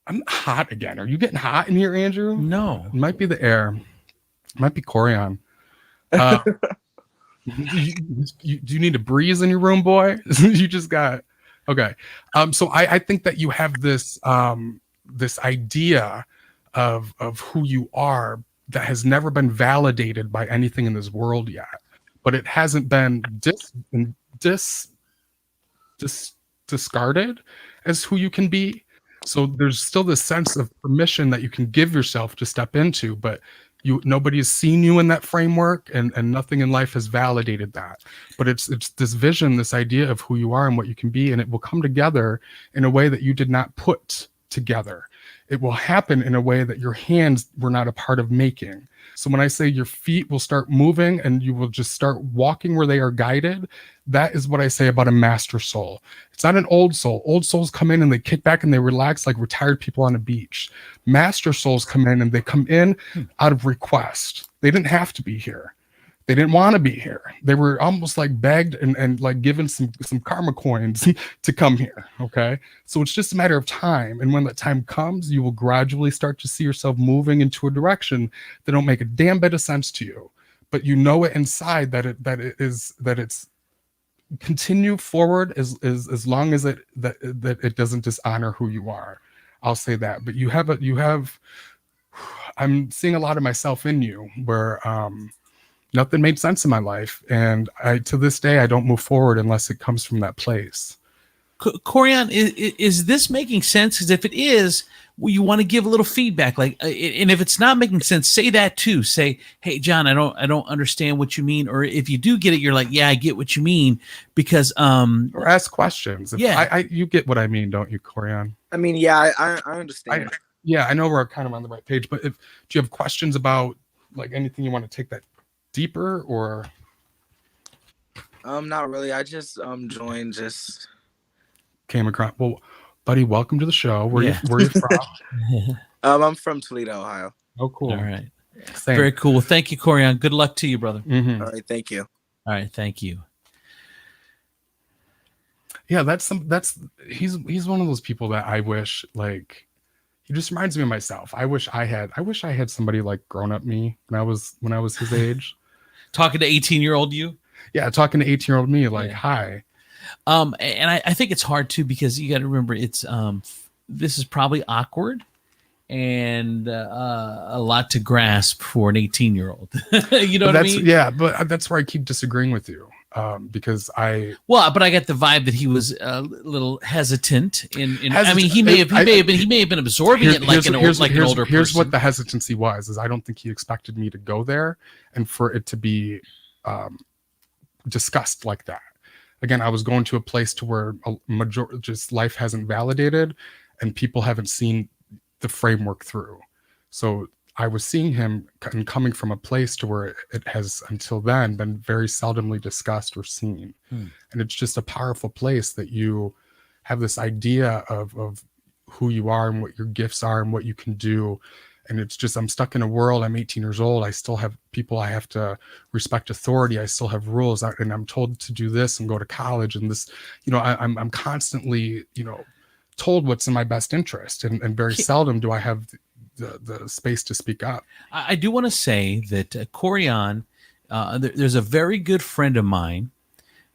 I'm hot again. Are you getting hot in here, Andrew? No. It might be the air. It might be Corian. Do you need a breeze in your room, boy? You just got... Okay. So I think that you have this this idea of who you are that has never been validated by anything in this world yet, but it hasn't been discarded as who you can be. So there's still this sense of permission that you can give yourself to step into, but nobody has seen you in that framework, and nothing in life has validated that. But it's this vision, this idea of who you are and what you can be, and it will come together in a way that you did not put together. It will happen in a way that your hands were not a part of making. So when I say your feet will start moving and you will just start walking where they are guided, that is what I say about a master soul. It's not an old soul. Old souls come in and they kick back and they relax like retired people on a beach. Master souls come in and they come in out of request. They didn't have to be here. They didn't want to be here. They were almost like begged and like given some karma coins to come here. Okay. So it's just a matter of time. And when that time comes, you will gradually start to see yourself moving into a direction that don't make a damn bit of sense to you. But you know it inside that it's continue forward as long as it doesn't dishonor who you are. I'll say that. But you have I'm seeing a lot of myself in you where nothing made sense in my life, and to this day I don't move forward unless it comes from that place. Corian, is this making sense? Because if it is, you want to give a little feedback, like, and if it's not making sense, say that too. Say, "Hey, John, I don't understand what you mean." Or if you do get it, you're like, "Yeah, I get what you mean." Because or ask questions. You get what I mean, don't you, Corian? I mean, yeah, I understand. I know we're kind of on the right page, but do you have questions about like anything you want to take that deeper, or not really. I just joined, just came across? Well, buddy, welcome to the show. Where you from? I'm from Toledo, Ohio. Oh, cool. All right. Same. Very cool. Well, thank you, Corian. Good luck to you, brother. Mm-hmm. All right, thank you. All right, thank you. Yeah, he's one of those people that I wish, like, he just reminds me of myself. I wish I had somebody like grown up me when I was his age. Talking to 18-year-old you? Yeah, talking to 18-year-old me, like, Yeah. Hi. And I think it's hard too, because you got to remember it's this is probably awkward and a lot to grasp for an 18-year-old. You know what I mean? Yeah, but that's where I keep disagreeing with you. Because but I got the vibe that he was a little hesitant. I mean, he may have been absorbing it like an older person. Here's what the hesitancy was: is I don't think he expected me to go there, and for it to be discussed like that. Again, I was going to a place to where just life hasn't validated and people haven't seen the framework through. So I was seeing him and coming from a place to where it has until then been very seldomly discussed or seen. And it's just a powerful place that you have this idea of who you are and what your gifts are and what you can do. And it's just, I'm stuck in a world. I'm 18 years old. I still have people. I have to respect authority. I still have rules, and I'm told to do this and go to college. And this, I'm constantly, told what's in my best interest. And very seldom do I have the space to speak up. I do want to say that Corian, there's a very good friend of mine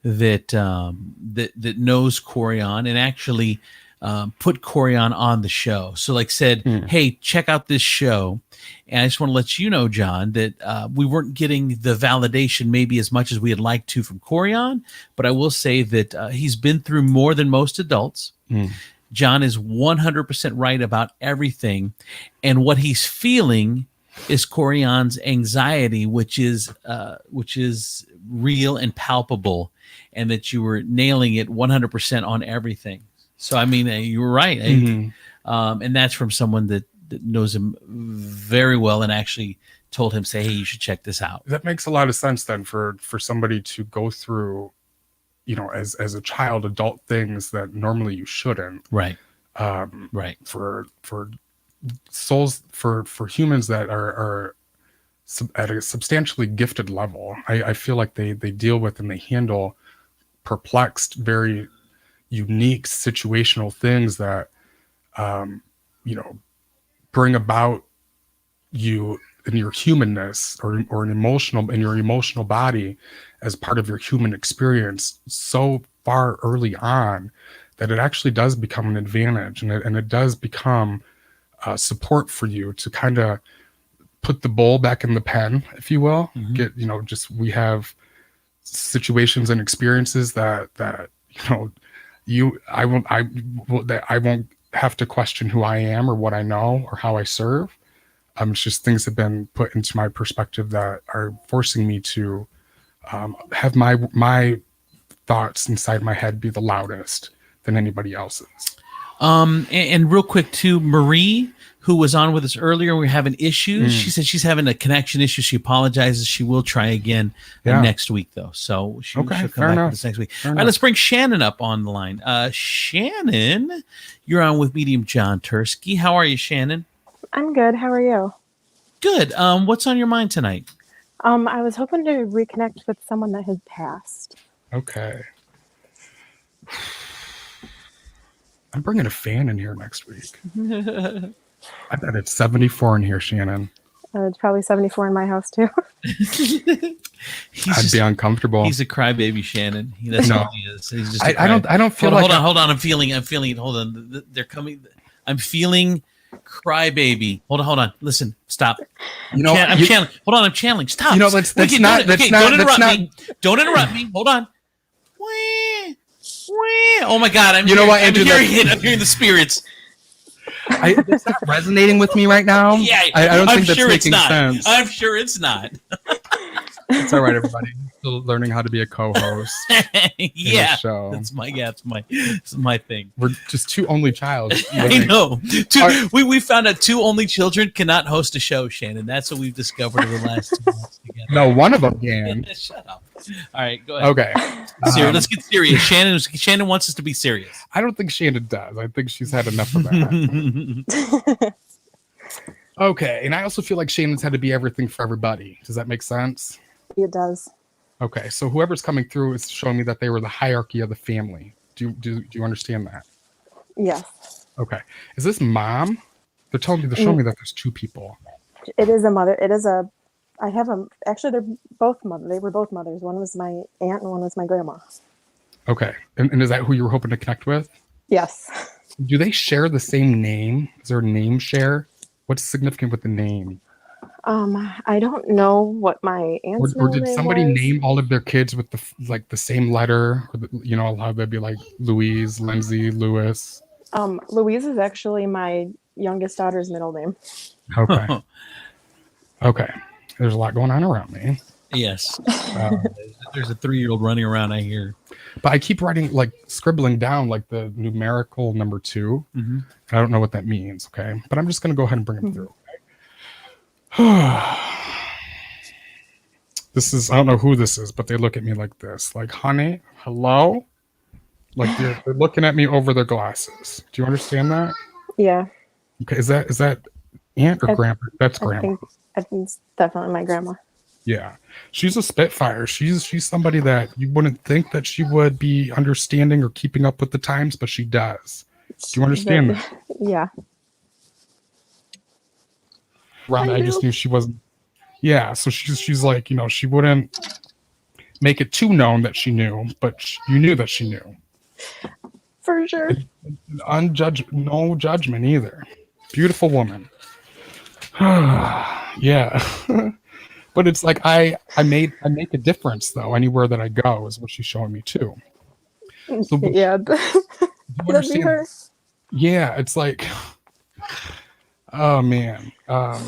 that knows Corian and actually put Corian on the show. So said, hey, check out this show. And I just want to let you know, John, that we weren't getting the validation maybe as much as we had liked to from Corian, but I will say that he's been through more than most adults. John is 100% right about everything. And what he's feeling is Corian's anxiety, which is real and palpable, and that you were nailing it 100% on everything. So, I mean, you were right. And that's from someone that knows him very well and actually told him, say, hey, you should check this out. That makes a lot of sense then for somebody to go through, as a child, adult things that normally you shouldn't. Right. Right. For souls, for humans that are at a substantially gifted level, I feel like they deal with and they handle perplexed, very unique situational things that bring about you in your humanness or an emotional in your emotional body as part of your human experience so far early on that it actually does become an advantage, and it does become support for you to kind of put the bowl back in the pen, if you will. Get we have situations and experiences that I won't have to question who I am or what I know or how I serve. It's just things have been put into my perspective that are forcing me to have my thoughts inside my head be the loudest than anybody else's. And real quick too, Marie, who was on with us earlier, we're having issues. She said she's having a connection issue. She apologizes. She will try again next week though. So she'll come back with us next week. All right, let's bring Shannon up on the line. Shannon, you're on with Medium John Turski. How are you, Shannon? I'm good. How are you? Good. What's on your mind tonight? I was hoping to reconnect with someone that had passed. Okay. I'm bringing a fan in here next week. I bet it's 74 in here, Shannon. It's probably 74 in my house too. I'd be uncomfortable. He's a crybaby, Shannon. That's all he is. He's just I don't feel hold on. I'm feeling it. Hold on. They're coming. I'm feeling crybaby. Hold on. Listen. Stop. I'm channeling. Hold on. I'm channeling. Stop. Don't interrupt me. Hold on. Oh my God! I'm hearing the spirits. It's not resonating with me right now. Yeah, I don't think that's making sense. I'm sure it's not. It's all right, everybody. Still learning how to be a co-host. Yeah, show. That's my thing. We're just two only child. I know. We found out two only children cannot host a show, Shannon. That's what we've discovered in the last 2 months together. No, one of them can. Shut up. All right, go ahead. Okay. Let's get serious. Shannon wants us to be serious. I don't think Shannon does. I think she's had enough of that. Okay, and I also feel like Shannon's had to be everything for everybody. Does that make sense? It does. Okay, so whoever's coming through is showing me that they were the hierarchy of the family. Do you understand that? Yes. Okay. Is this mom? They're showing me that there's two people. It is a mother. Actually, they're both mothers. They were both mothers. One was my aunt and one was my grandma. Okay. And is that who you were hoping to connect with? Yes. Do they share the same name? Is there a name share? What's significant with the name? I don't know what my aunt's or did somebody was. name all of their kids with the same letter? Or how they'd be like Louise, Lindsay, Lewis. Louise is actually my youngest daughter's middle name. Okay. Okay. There's a lot going on around me. Yes. There's a 3-year-old running around, I hear. But I keep writing, like scribbling down like the numerical number 2. Mm-hmm. I don't know what that means, okay? But I'm just going to go ahead and bring them through. This is, I don't know who this is, but they look at me like this. Like, honey, hello? Like they're looking at me over their glasses. Do you understand that? Yeah. Okay, is that aunt or grandma? That's I grandma. think it's definitely my grandma. Yeah. She's a spitfire. She's somebody that you wouldn't think that she would be understanding or keeping up with the times, but she does. Do you understand that? Yeah. Rhonda, I just knew she wasn't. Yeah, so she's like, she wouldn't make it too known that she knew, but you knew that she knew. For sure. No judgment either. Beautiful woman. Yeah. But it's like I make a difference though. Anywhere that I go is what she's showing me too. So yeah. That'd be her. Yeah, it's like, oh man. I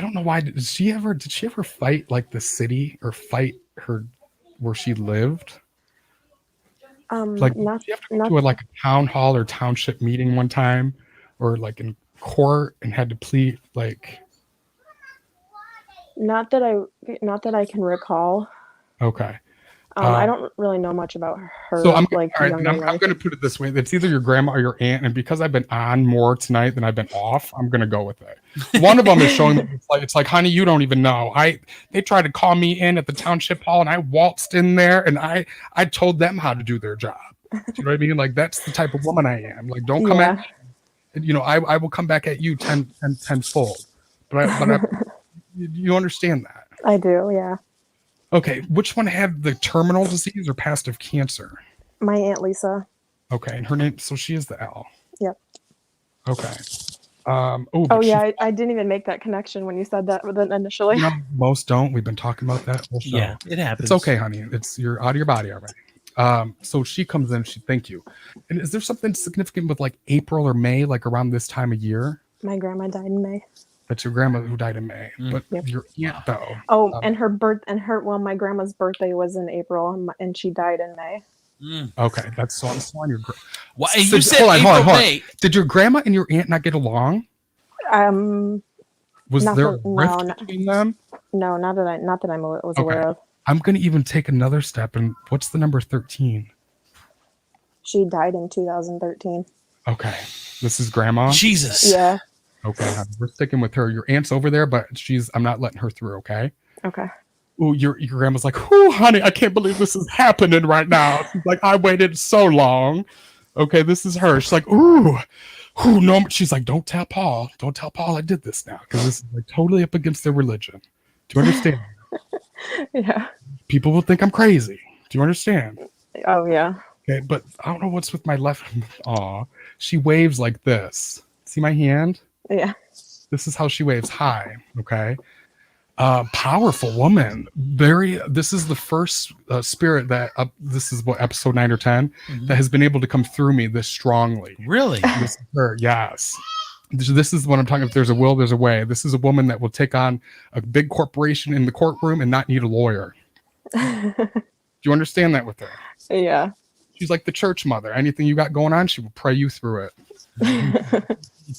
don't know why. Did she ever fight like the city or fight her where she lived? Like, did she have to go to like a town hall or township meeting one time, or like in court and had to plead like? Not that I can recall. Okay. I don't really know much about her. So I'm like all right, I'm going to put it this way: it's either your grandma or your aunt, and because I've been on more tonight than I've been off, I'm going to go with it. One of them is showing me it's like, honey, you don't even know. They tried to call me in at the township hall, and I waltzed in there, and I told them how to do their job. Do you know what I mean? Like that's the type of woman I am. Like, don't come at me. I will come back at you tenfold. But you understand that? I do, yeah. Okay, which one had the terminal disease or past of cancer? My Aunt Lisa. Okay, and her name, so she is the L. Yep. Okay. Yeah, I didn't even make that connection when you said that initially. Most don't. We've been talking about that whole show. Yeah, it happens. It's okay, honey. You're out of your body already. So she comes in, thank you. And is there something significant with like April or May, like around this time of year? My grandma died in May. That's your grandma who died in May. But your aunt though. My grandma's birthday was in April and she died in May. Okay, that's so I'm on your. Why you said April, May? Did your grandma and your aunt not get along? Was there a rift between them? No, not that I was aware of. I'm gonna even take another step. And what's the number 13? She died in 2013. Okay, this is grandma. Jesus. Yeah. Okay, we're sticking with her. Your aunt's over there, but I'm not letting her through. Okay. Okay. Ooh, your grandma's like, "Ooh, honey, I can't believe this is happening right now." She's like, "I waited so long." Okay, this is her. She's like, "Ooh, no." She's like, "Don't tell Paul. Don't tell Paul I did this now because this is like totally up against their religion." Do you understand? Yeah. People will think I'm crazy. Do you understand? Oh yeah. Okay, but I don't know what's with my left. Aw, she waves like this. See my hand? Yeah. This is how she waves. Hi. Okay. Powerful woman. This is the first spirit that this is what episode 9 or 10 that has been able to come through me this strongly. Really? This is her. Yes. This is what I'm talking. If there's a will, there's a way. This is a woman that will take on a big corporation in the courtroom and not need a lawyer. Do you understand that with her? Yeah. She's like the church mother. Anything you got going on, she will pray you through it.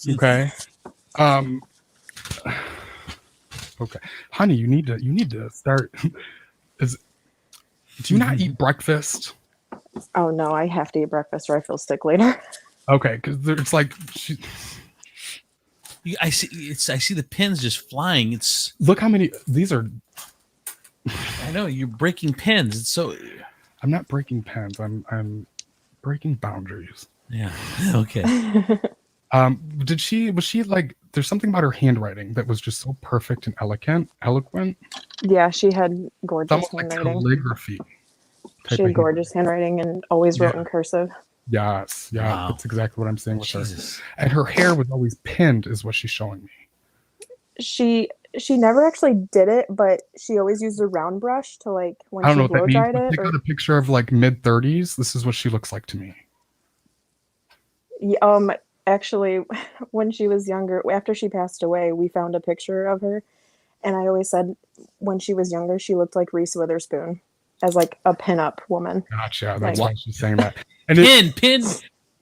Okay. Okay, honey, you need to start. Do you not eat breakfast? Oh no, I have to eat breakfast or I feel sick later. Okay, because it's like I see the pins just flying. It's look how many these are. I know you're breaking pins. It's so. I'm not breaking pens. I'm breaking boundaries. Yeah. Okay. Was she like? There's something about her handwriting that was just so perfect and eloquent. Yeah, she had gorgeous handwriting. Like calligraphy. She had gorgeous handwriting and always wrote in cursive. Yes, yeah, wow. That's exactly what I'm saying with Jesus. her. And her hair was always pinned, is what she's showing me. She never actually did it, but she always used a round brush to like when I don't she know what blow that dried means. it. Take out a picture of like mid-30s. This is what she looks like to me. Actually, when she was younger, after she passed away, we found a picture of her, And I always said when she was younger, she looked like Reese Witherspoon as like a pinup woman. Gotcha. That's Like- why she's saying that. And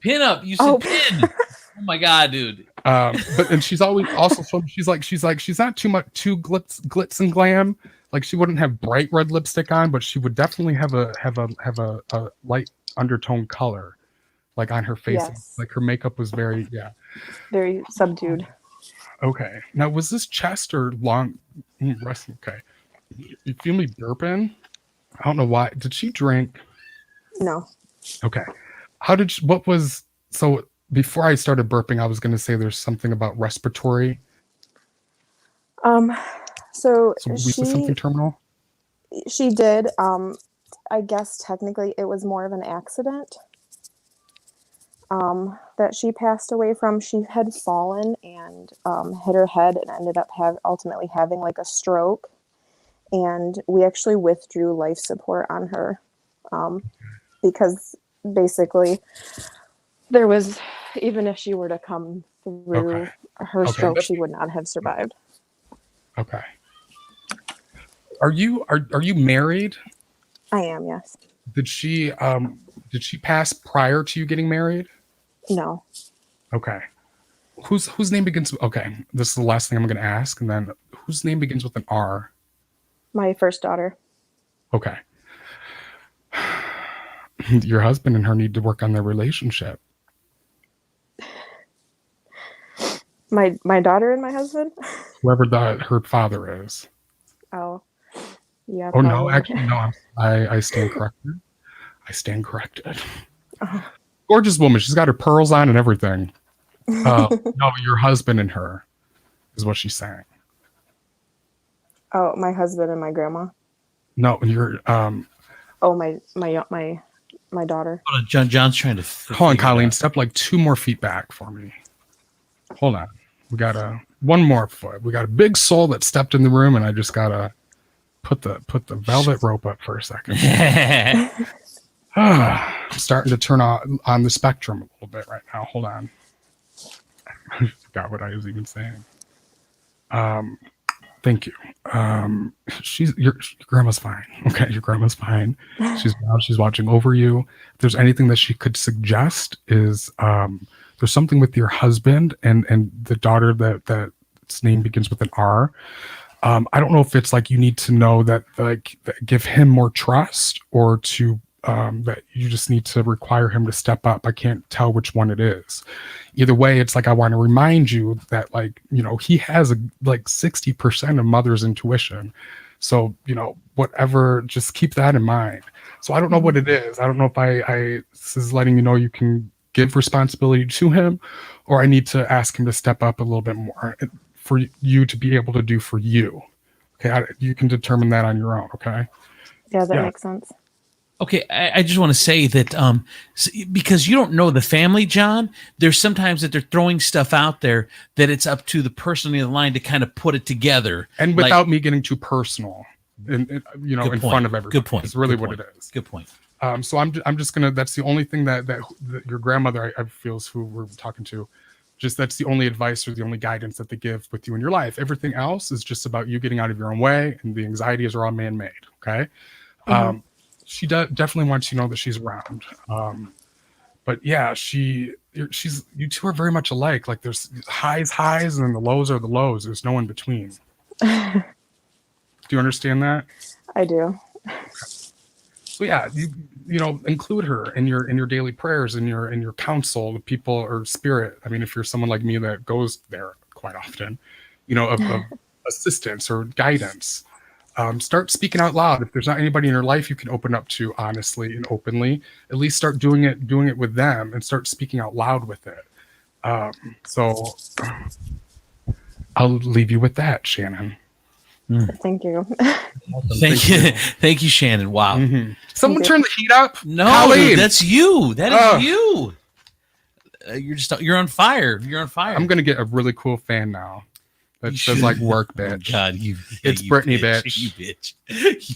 Pin up. You said pin. Oh my god, dude. But she's always also she's not too glitz and glam. Like she wouldn't have bright red lipstick on, but she would definitely have a light undertone color, like on her face. Yes. Like her makeup was very Very subdued. Okay. Now was this chest or long rest? Okay. You feel me burping? I don't know why. Did she drink? No. Okay. So before I started burping, I was going to say there's something about respiratory. So Was something terminal? she did. I guess technically it was more of an accident. That she passed away from. She had fallen and hit her head and ended up ultimately having like a stroke. And we actually withdrew life support on her because basically there was, even if she were to come through her stroke, she would not have survived. Okay. Are you married? I am, yes. Did she pass prior to you getting married? No. Okay. Whose name begins with, okay, this is the last thing I'm going to ask, and then whose name begins with an R? My first daughter. Okay. Your husband and her need to work on their relationship. My daughter and my husband? Whoever her father is. Oh. Yeah. Oh, no, probably. actually, no. I stand corrected. I stand corrected. Oh. Gorgeous woman. She's got her pearls on and everything. No, your husband and her is what she's saying. Oh, my husband and my grandma. No, you're Oh, my daughter. Hold on, John's trying to. Hold on, Colleen. Step like 2 more feet back for me. Hold on. We got one more foot. We got a big soul that stepped in the room, and I just gotta put the velvet rope up for a second. I'm starting to turn on the spectrum a little bit right now. Hold on. I forgot what I was even saying. Thank you. Your grandma's fine. Okay, your grandma's fine. She's watching over you. If there's anything that she could suggest is there's something with your husband and the daughter that's name begins with an R. I don't know if it's like you need to know that give him more trust or to that you just need to require him to step up. I can't tell which one it is. Either way, it's like I want to remind you that he has 60% of mother's intuition. So, whatever, just keep that in mind. So I don't know what it is. I don't know if this is letting you know you can give responsibility to him, or I need to ask him to step up a little bit more for you to be able to do for you. Okay. You can determine that on your own. Okay. Yeah, that makes sense. Okay, I just want to say that because you don't know the family, John, there's sometimes that they're throwing stuff out there that it's up to the person on the line to kind of put it together. And without me getting too personal, in front of everyone. Good point. It's really what it is. Good point. So I'm just gonna. That's the only thing that your grandmother I feel is who we're talking to. Just that's the only advice or the only guidance that they give with you in your life. Everything else is just about you getting out of your own way, and the anxieties are all man-made. Okay. Mm-hmm. She definitely wants you to know that she's around. But yeah, she's you two are very much alike. Like there's highs, and then the lows are the lows. There's no in between. Do you understand that? I do. Okay. So yeah, you include her in your daily prayers, in your counsel, the people or spirit. I mean, if you're someone like me that goes there quite often, of assistance or guidance. Start speaking out loud. If there's not anybody in your life you can open up to honestly and openly, at least start doing it with them and start speaking out loud with it. So I'll leave you with that, Shannon. Thank you. Awesome. Thank you. Thank you, Shannon. Wow. Mm-hmm. Someone turn the heat up. No, dude, that's you. That is you. You're on fire. You're on fire. I'm going to get a really cool fan now. that You says should- like work, Oh, bitch. God, you. It's you Brittany, bitch. You bitch.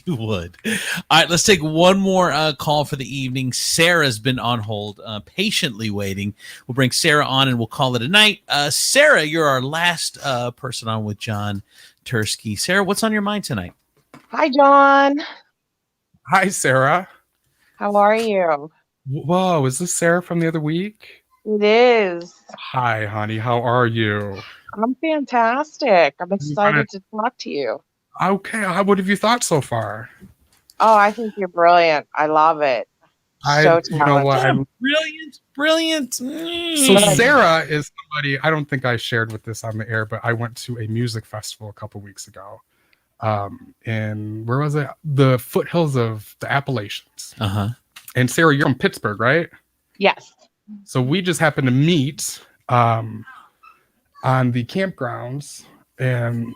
You would. All right, let's take one more call for the evening. Sarah's been on hold, patiently waiting. We'll bring Sarah on and we'll call it a night. Sarah, you're our last person on with John Turski. Sarah, what's on your mind tonight? Hi, John. Hi, Sarah. How are you? Whoa, is this Sarah from the other week? It is. Hi, honey. How are you? I'm fantastic. I'm wanna- excited to talk to you. Okay. What have you thought so far? Oh, I think you're brilliant. I love it. So You know what? talented. Brilliant. So Sarah is somebody, I don't think I shared with this on the air, but I went to a music festival a couple weeks ago. And where was it? The foothills of the Appalachians. Uh-huh. And Sarah, you're from Pittsburgh, right? Yes. So we just happened to meet on the campgrounds, and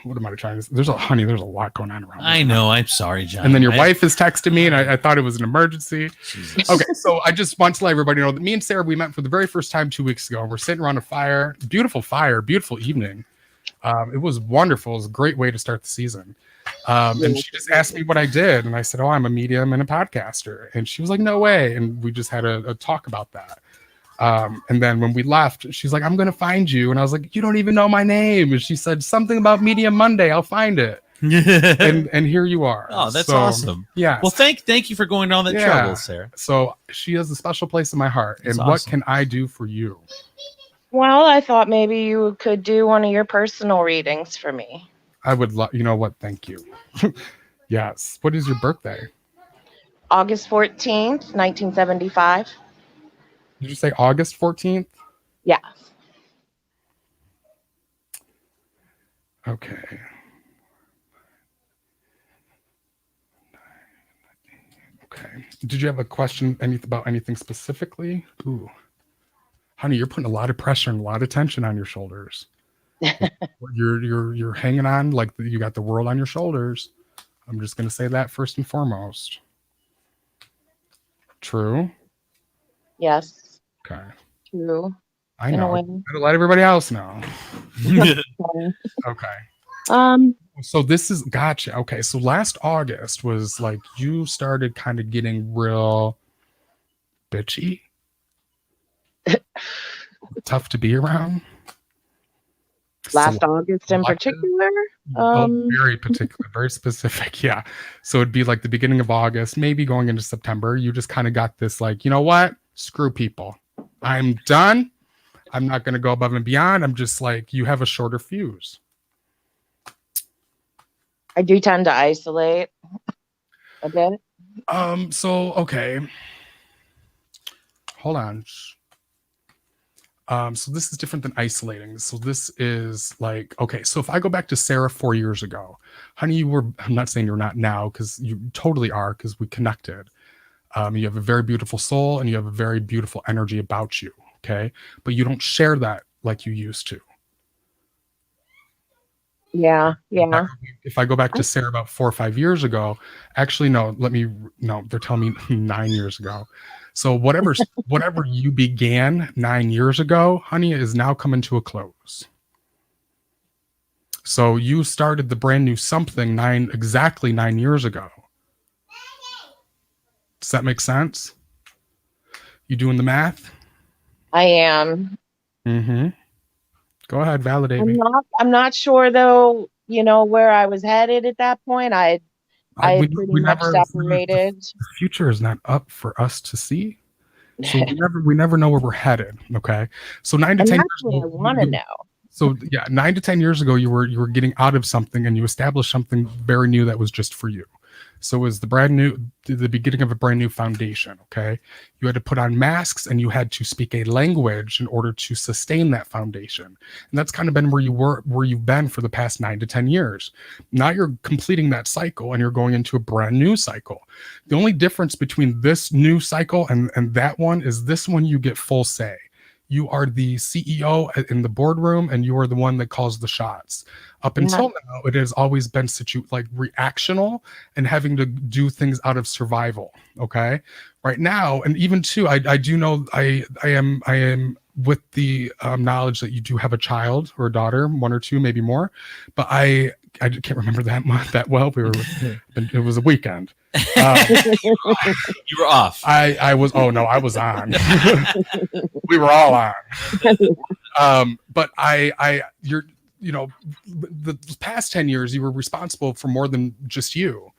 what am I trying to? There's a lot going on around. I know. I'm sorry, John. And then your wife is texting me, and I thought it was an emergency. Jesus. Okay, so I just want to let everybody know that me and Sarah, we met for the very first time 2 weeks ago. We're sitting around a fire, beautiful evening. It was wonderful. It was a great way to start the season. And she just asked me what I did, and I said, "Oh, I'm a medium and a podcaster." And she was like, "No way!" And we just had a talk about that. And then when we left, she's like, "I'm gonna find you," and I was like, "You don't even know my name." And she said something about Medium Monday. I'll find it. and here you are. Oh, that's So, awesome. Yeah. Well, thank you for going to all that Yeah. trouble, Sarah. So she has a special place in my heart. That's and what awesome. can I do for you? Well, I thought maybe you could do one of your personal readings for me. I would love. You know what? Thank you. Yes. What is your birthday? August 14th, 1975. Did you say August 14th? Yeah. Okay. Okay. Did you have a question about anything specifically? Ooh. Honey, you're putting a lot of pressure and a lot of tension on your shoulders. You're hanging on like you got the world on your shoulders. I'm just going to say that first and foremost. True? Yes. Okay. True. I In a know. way. Gotta let everybody else know. Okay. So this is gotcha. Okay. So last August was like you started kind of getting real bitchy. Tough to be around. Last August in selective. particular? Very particular, very specific. Yeah. So it'd be like the beginning of August, maybe going into September. You just kind of got this like, you know what? Screw people. I'm done. I'm not going to go above and beyond. I'm just like, you have a shorter fuse. I do tend to isolate a bit. So okay. Hold on. So this is different than isolating. So this is like, okay, so if I go back to Sarah 4 years ago, honey, I'm not saying you're not now, because you totally are, because we connected. You have a very beautiful soul and you have a very beautiful energy about you. Okay. But you don't share that like you used to. Yeah. Yeah. If I go back to Sarah about 4 or 5 years ago, actually, no, they're telling me 9 years ago. So whatever you began 9 years ago, honey, is now coming to a close. So you started the brand new something exactly 9 years ago. Does that make sense? You doing the math? I am. Mm-hmm. Go ahead, validate me. I'm not sure though, where I was headed at that point. I We pretty much never- separated. The future is not up for us to see. So we never know where we're headed. Okay. So 9 to 10 That's what I want to know. So yeah, 9 to 10 years ago, you were getting out of something and you established something very new that was just for you. So it was the beginning of a brand new foundation. Okay. You had to put on masks and you had to speak a language in order to sustain that foundation. And that's kind of been where you've been for the past 9 to 10 years. Now you're completing that cycle and you're going into a brand new cycle. The only difference between this new cycle and that one is this one you get full say. You are the CEO in the boardroom, and you are the one that calls the shots. Up until now, it has always been reactional and having to do things out of survival. Okay, right now, and even too, I do know I am with the knowledge that you do have a child or a daughter, one or two, maybe more, but I can't remember that well. It was a weekend. You were off. I was. Oh no, I was on. We were all on. But the past 10 years, you were responsible for more than just you.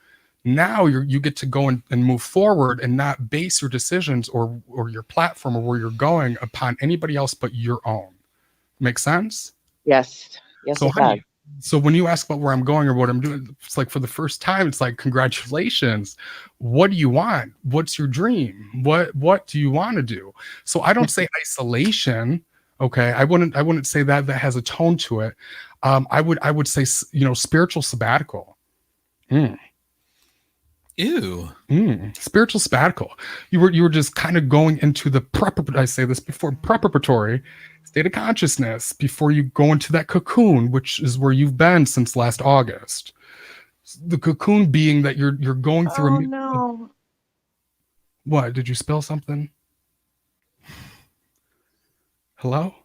Now you get to go and move forward and not base your decisions or your platform or where you're going upon anybody else but your own. Make sense? Yes. Yes, So it does. So when you ask about where I'm going or what I'm doing, it's like for the first time, it's like, congratulations. What do you want? What's your dream? What do you want to do? So I don't say isolation. Okay. I wouldn't say that has a tone to it. I would say, spiritual sabbatical. Ew. Spiritual sabbatical. You were just kind of going into the preparatory state of consciousness before you go into that cocoon, which is where you've been since last August. The cocoon being that you're going through. Oh no! What? Did you spill something? Hello?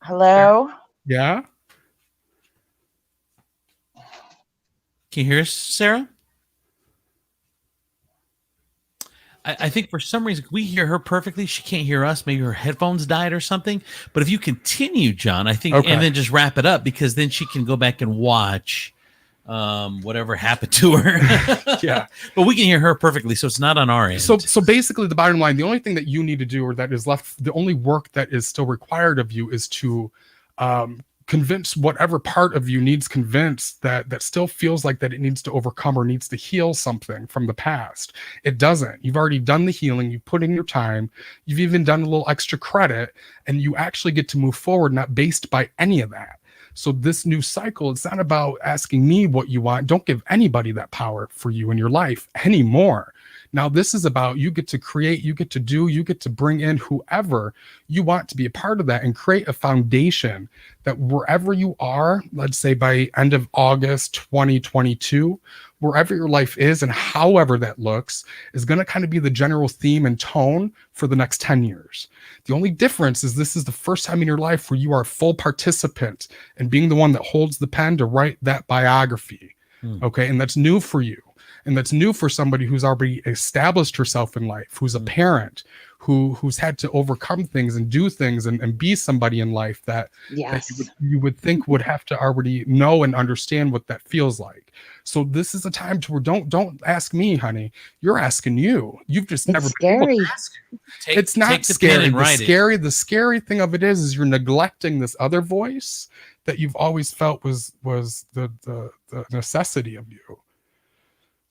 Hello? Yeah? Can you hear us, Sarah? I think for some reason we hear her perfectly. She can't hear us. Maybe her headphones died or something. But if you continue, John, I think, and then just wrap it up, because then she can go back and watch whatever happened to her. Yeah. But we can hear her perfectly, so it's not on our end. So basically, the bottom line, the only thing that you need to do, or that is left, the only work that is still required of you, is to convince whatever part of you needs convinced that still feels like that it needs to overcome or needs to heal something from the past. It doesn't. You've already done the healing. You put in your time. You've even done a little extra credit, and you actually get to move forward, not based by any of that. So this new cycle, it's not about asking me what you want. Don't give anybody that power for you in your life anymore. Now, this is about, you get to create, you get to do, you get to bring in whoever you want to be a part of that, and create a foundation that wherever you are, let's say by end of August 2022, wherever your life is and however that looks, is going to kind of be the general theme and tone for the next 10 years. The only difference is this is the first time in your life where you are a full participant and being the one that holds the pen to write that biography. Okay. And that's new for you. And that's new for somebody who's already established herself in life, who's a parent, who's had to overcome things and do things and be somebody in life that, Yes. that you would think would have to already know and understand what that feels like. So this is a time to where don't ask me, honey. You're asking you. You've just never been able to ask. It's not scary. The scary thing of it is you're neglecting this other voice that you've always felt was the necessity of you.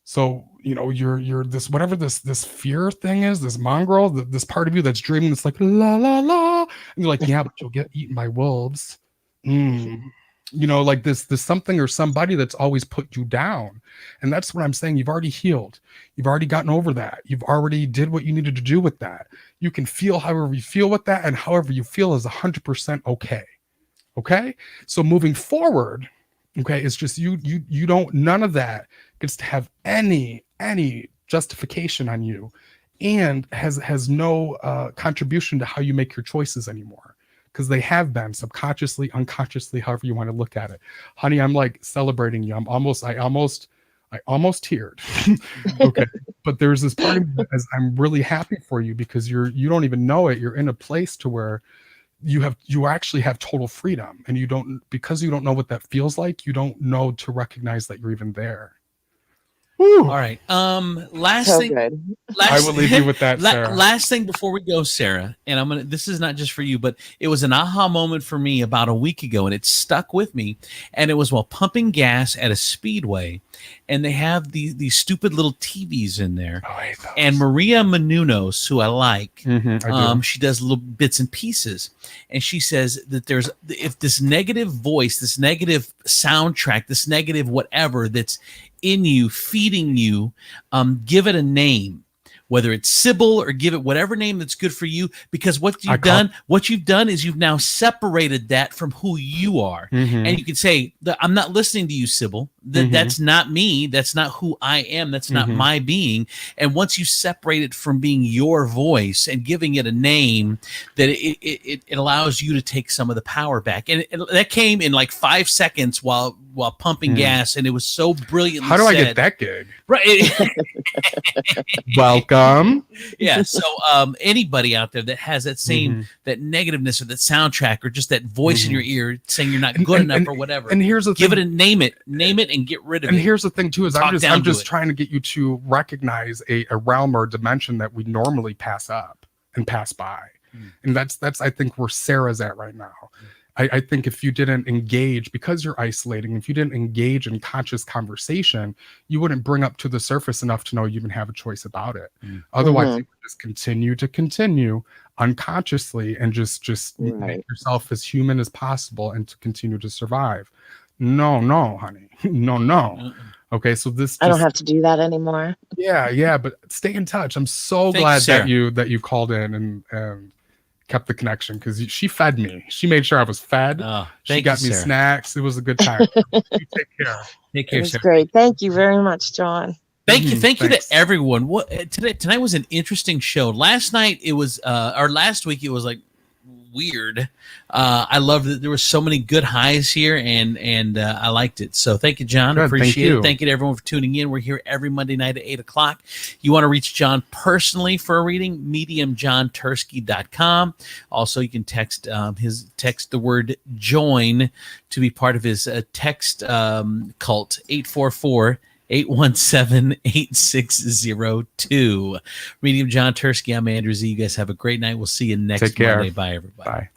So, you're this, whatever this fear thing is, this mongrel, this part of you that's dreaming, that's like, la, la, la. And you're like, yeah, but you'll get eaten by wolves. Like this something or somebody that's always put you down. And that's what I'm saying. You've already healed. You've already gotten over that. You've already did what you needed to do with that. You can feel however you feel with that. And however you feel is 100% okay. Okay. So moving forward, okay, it's just you don't, none of that gets to have any justification on you, and has no contribution to how you make your choices anymore, because they have been subconsciously, unconsciously, however you want to look at it. Honey, I'm like celebrating you. I almost teared. Okay. But there's this part of me that I'm really happy for you, because you don't even know it. You're in a place to where you actually have total freedom, and because you don't know what that feels like, you don't know to recognize that you're even there. Woo. All right. Last So thing. good. I will leave you with that, Sarah. Last thing before we go, Sarah, and this is not just for you, but it was an aha moment for me about a week ago, and it stuck with me. And it was while pumping gas at a speedway, and they have these stupid little TVs in there. Oh, I hate those. And Maria Menounos, who I like, I do. she does little bits and pieces, and she says that if this negative voice, this negative soundtrack, this negative whatever that's in you, feeding you, give it a name. whether it's Sybil or give it whatever name that's good for you, because what you've done is you've now separated that from who you are. And you can say, I'm not listening to you, Sybil. That's not me. That's not who I am. That's not my being. And once you separate it from being your voice and giving it a name, that it allows you to take some of the power back. And that came in like 5 seconds while pumping gas, and it was so brilliantly How do I said. get that gig? Right. Welcome. Yeah. So anybody out there that has that same that negativeness or that soundtrack or just that voice in your ear saying you're not good enough or whatever. And here's the give thing. it a name it and get rid of it. And here's the thing too, is I'm just it. trying to get you to recognize a realm or dimension that we normally pass up and pass by. And that's I think where Sarah's at right now. I think if you didn't engage, because you're isolating, if you didn't engage in conscious conversation, you wouldn't bring up to the surface enough to know you even have a choice about it. Otherwise, you would just continue unconsciously and just make yourself as human as possible and to continue to survive. No, honey. No. Okay, so this I don't have to do that anymore. Yeah, but stay in touch. I'm so glad that you called in and kept the connection, because she fed me. She made sure I was fed. She got me snacks. It was a good time. You take care. Take care, It was Sarah. great. Thank you very much, John. Thank you to everyone. Tonight was an interesting show. Last night it was, or last week it was like weird. I loved that there were so many good highs here, and I liked it. So thank you, John. Appreciate it. Thank you to everyone for tuning in. We're here every Monday night at 8:00. You want to reach John personally for a reading? MediumJohnTurski.com. Also, you can text the word join to be part of his text cult, 844-817-8602. Medium John Turski. I'm Andrew Z. You guys have a great night. We'll see you next Monday. Bye, everybody. Bye.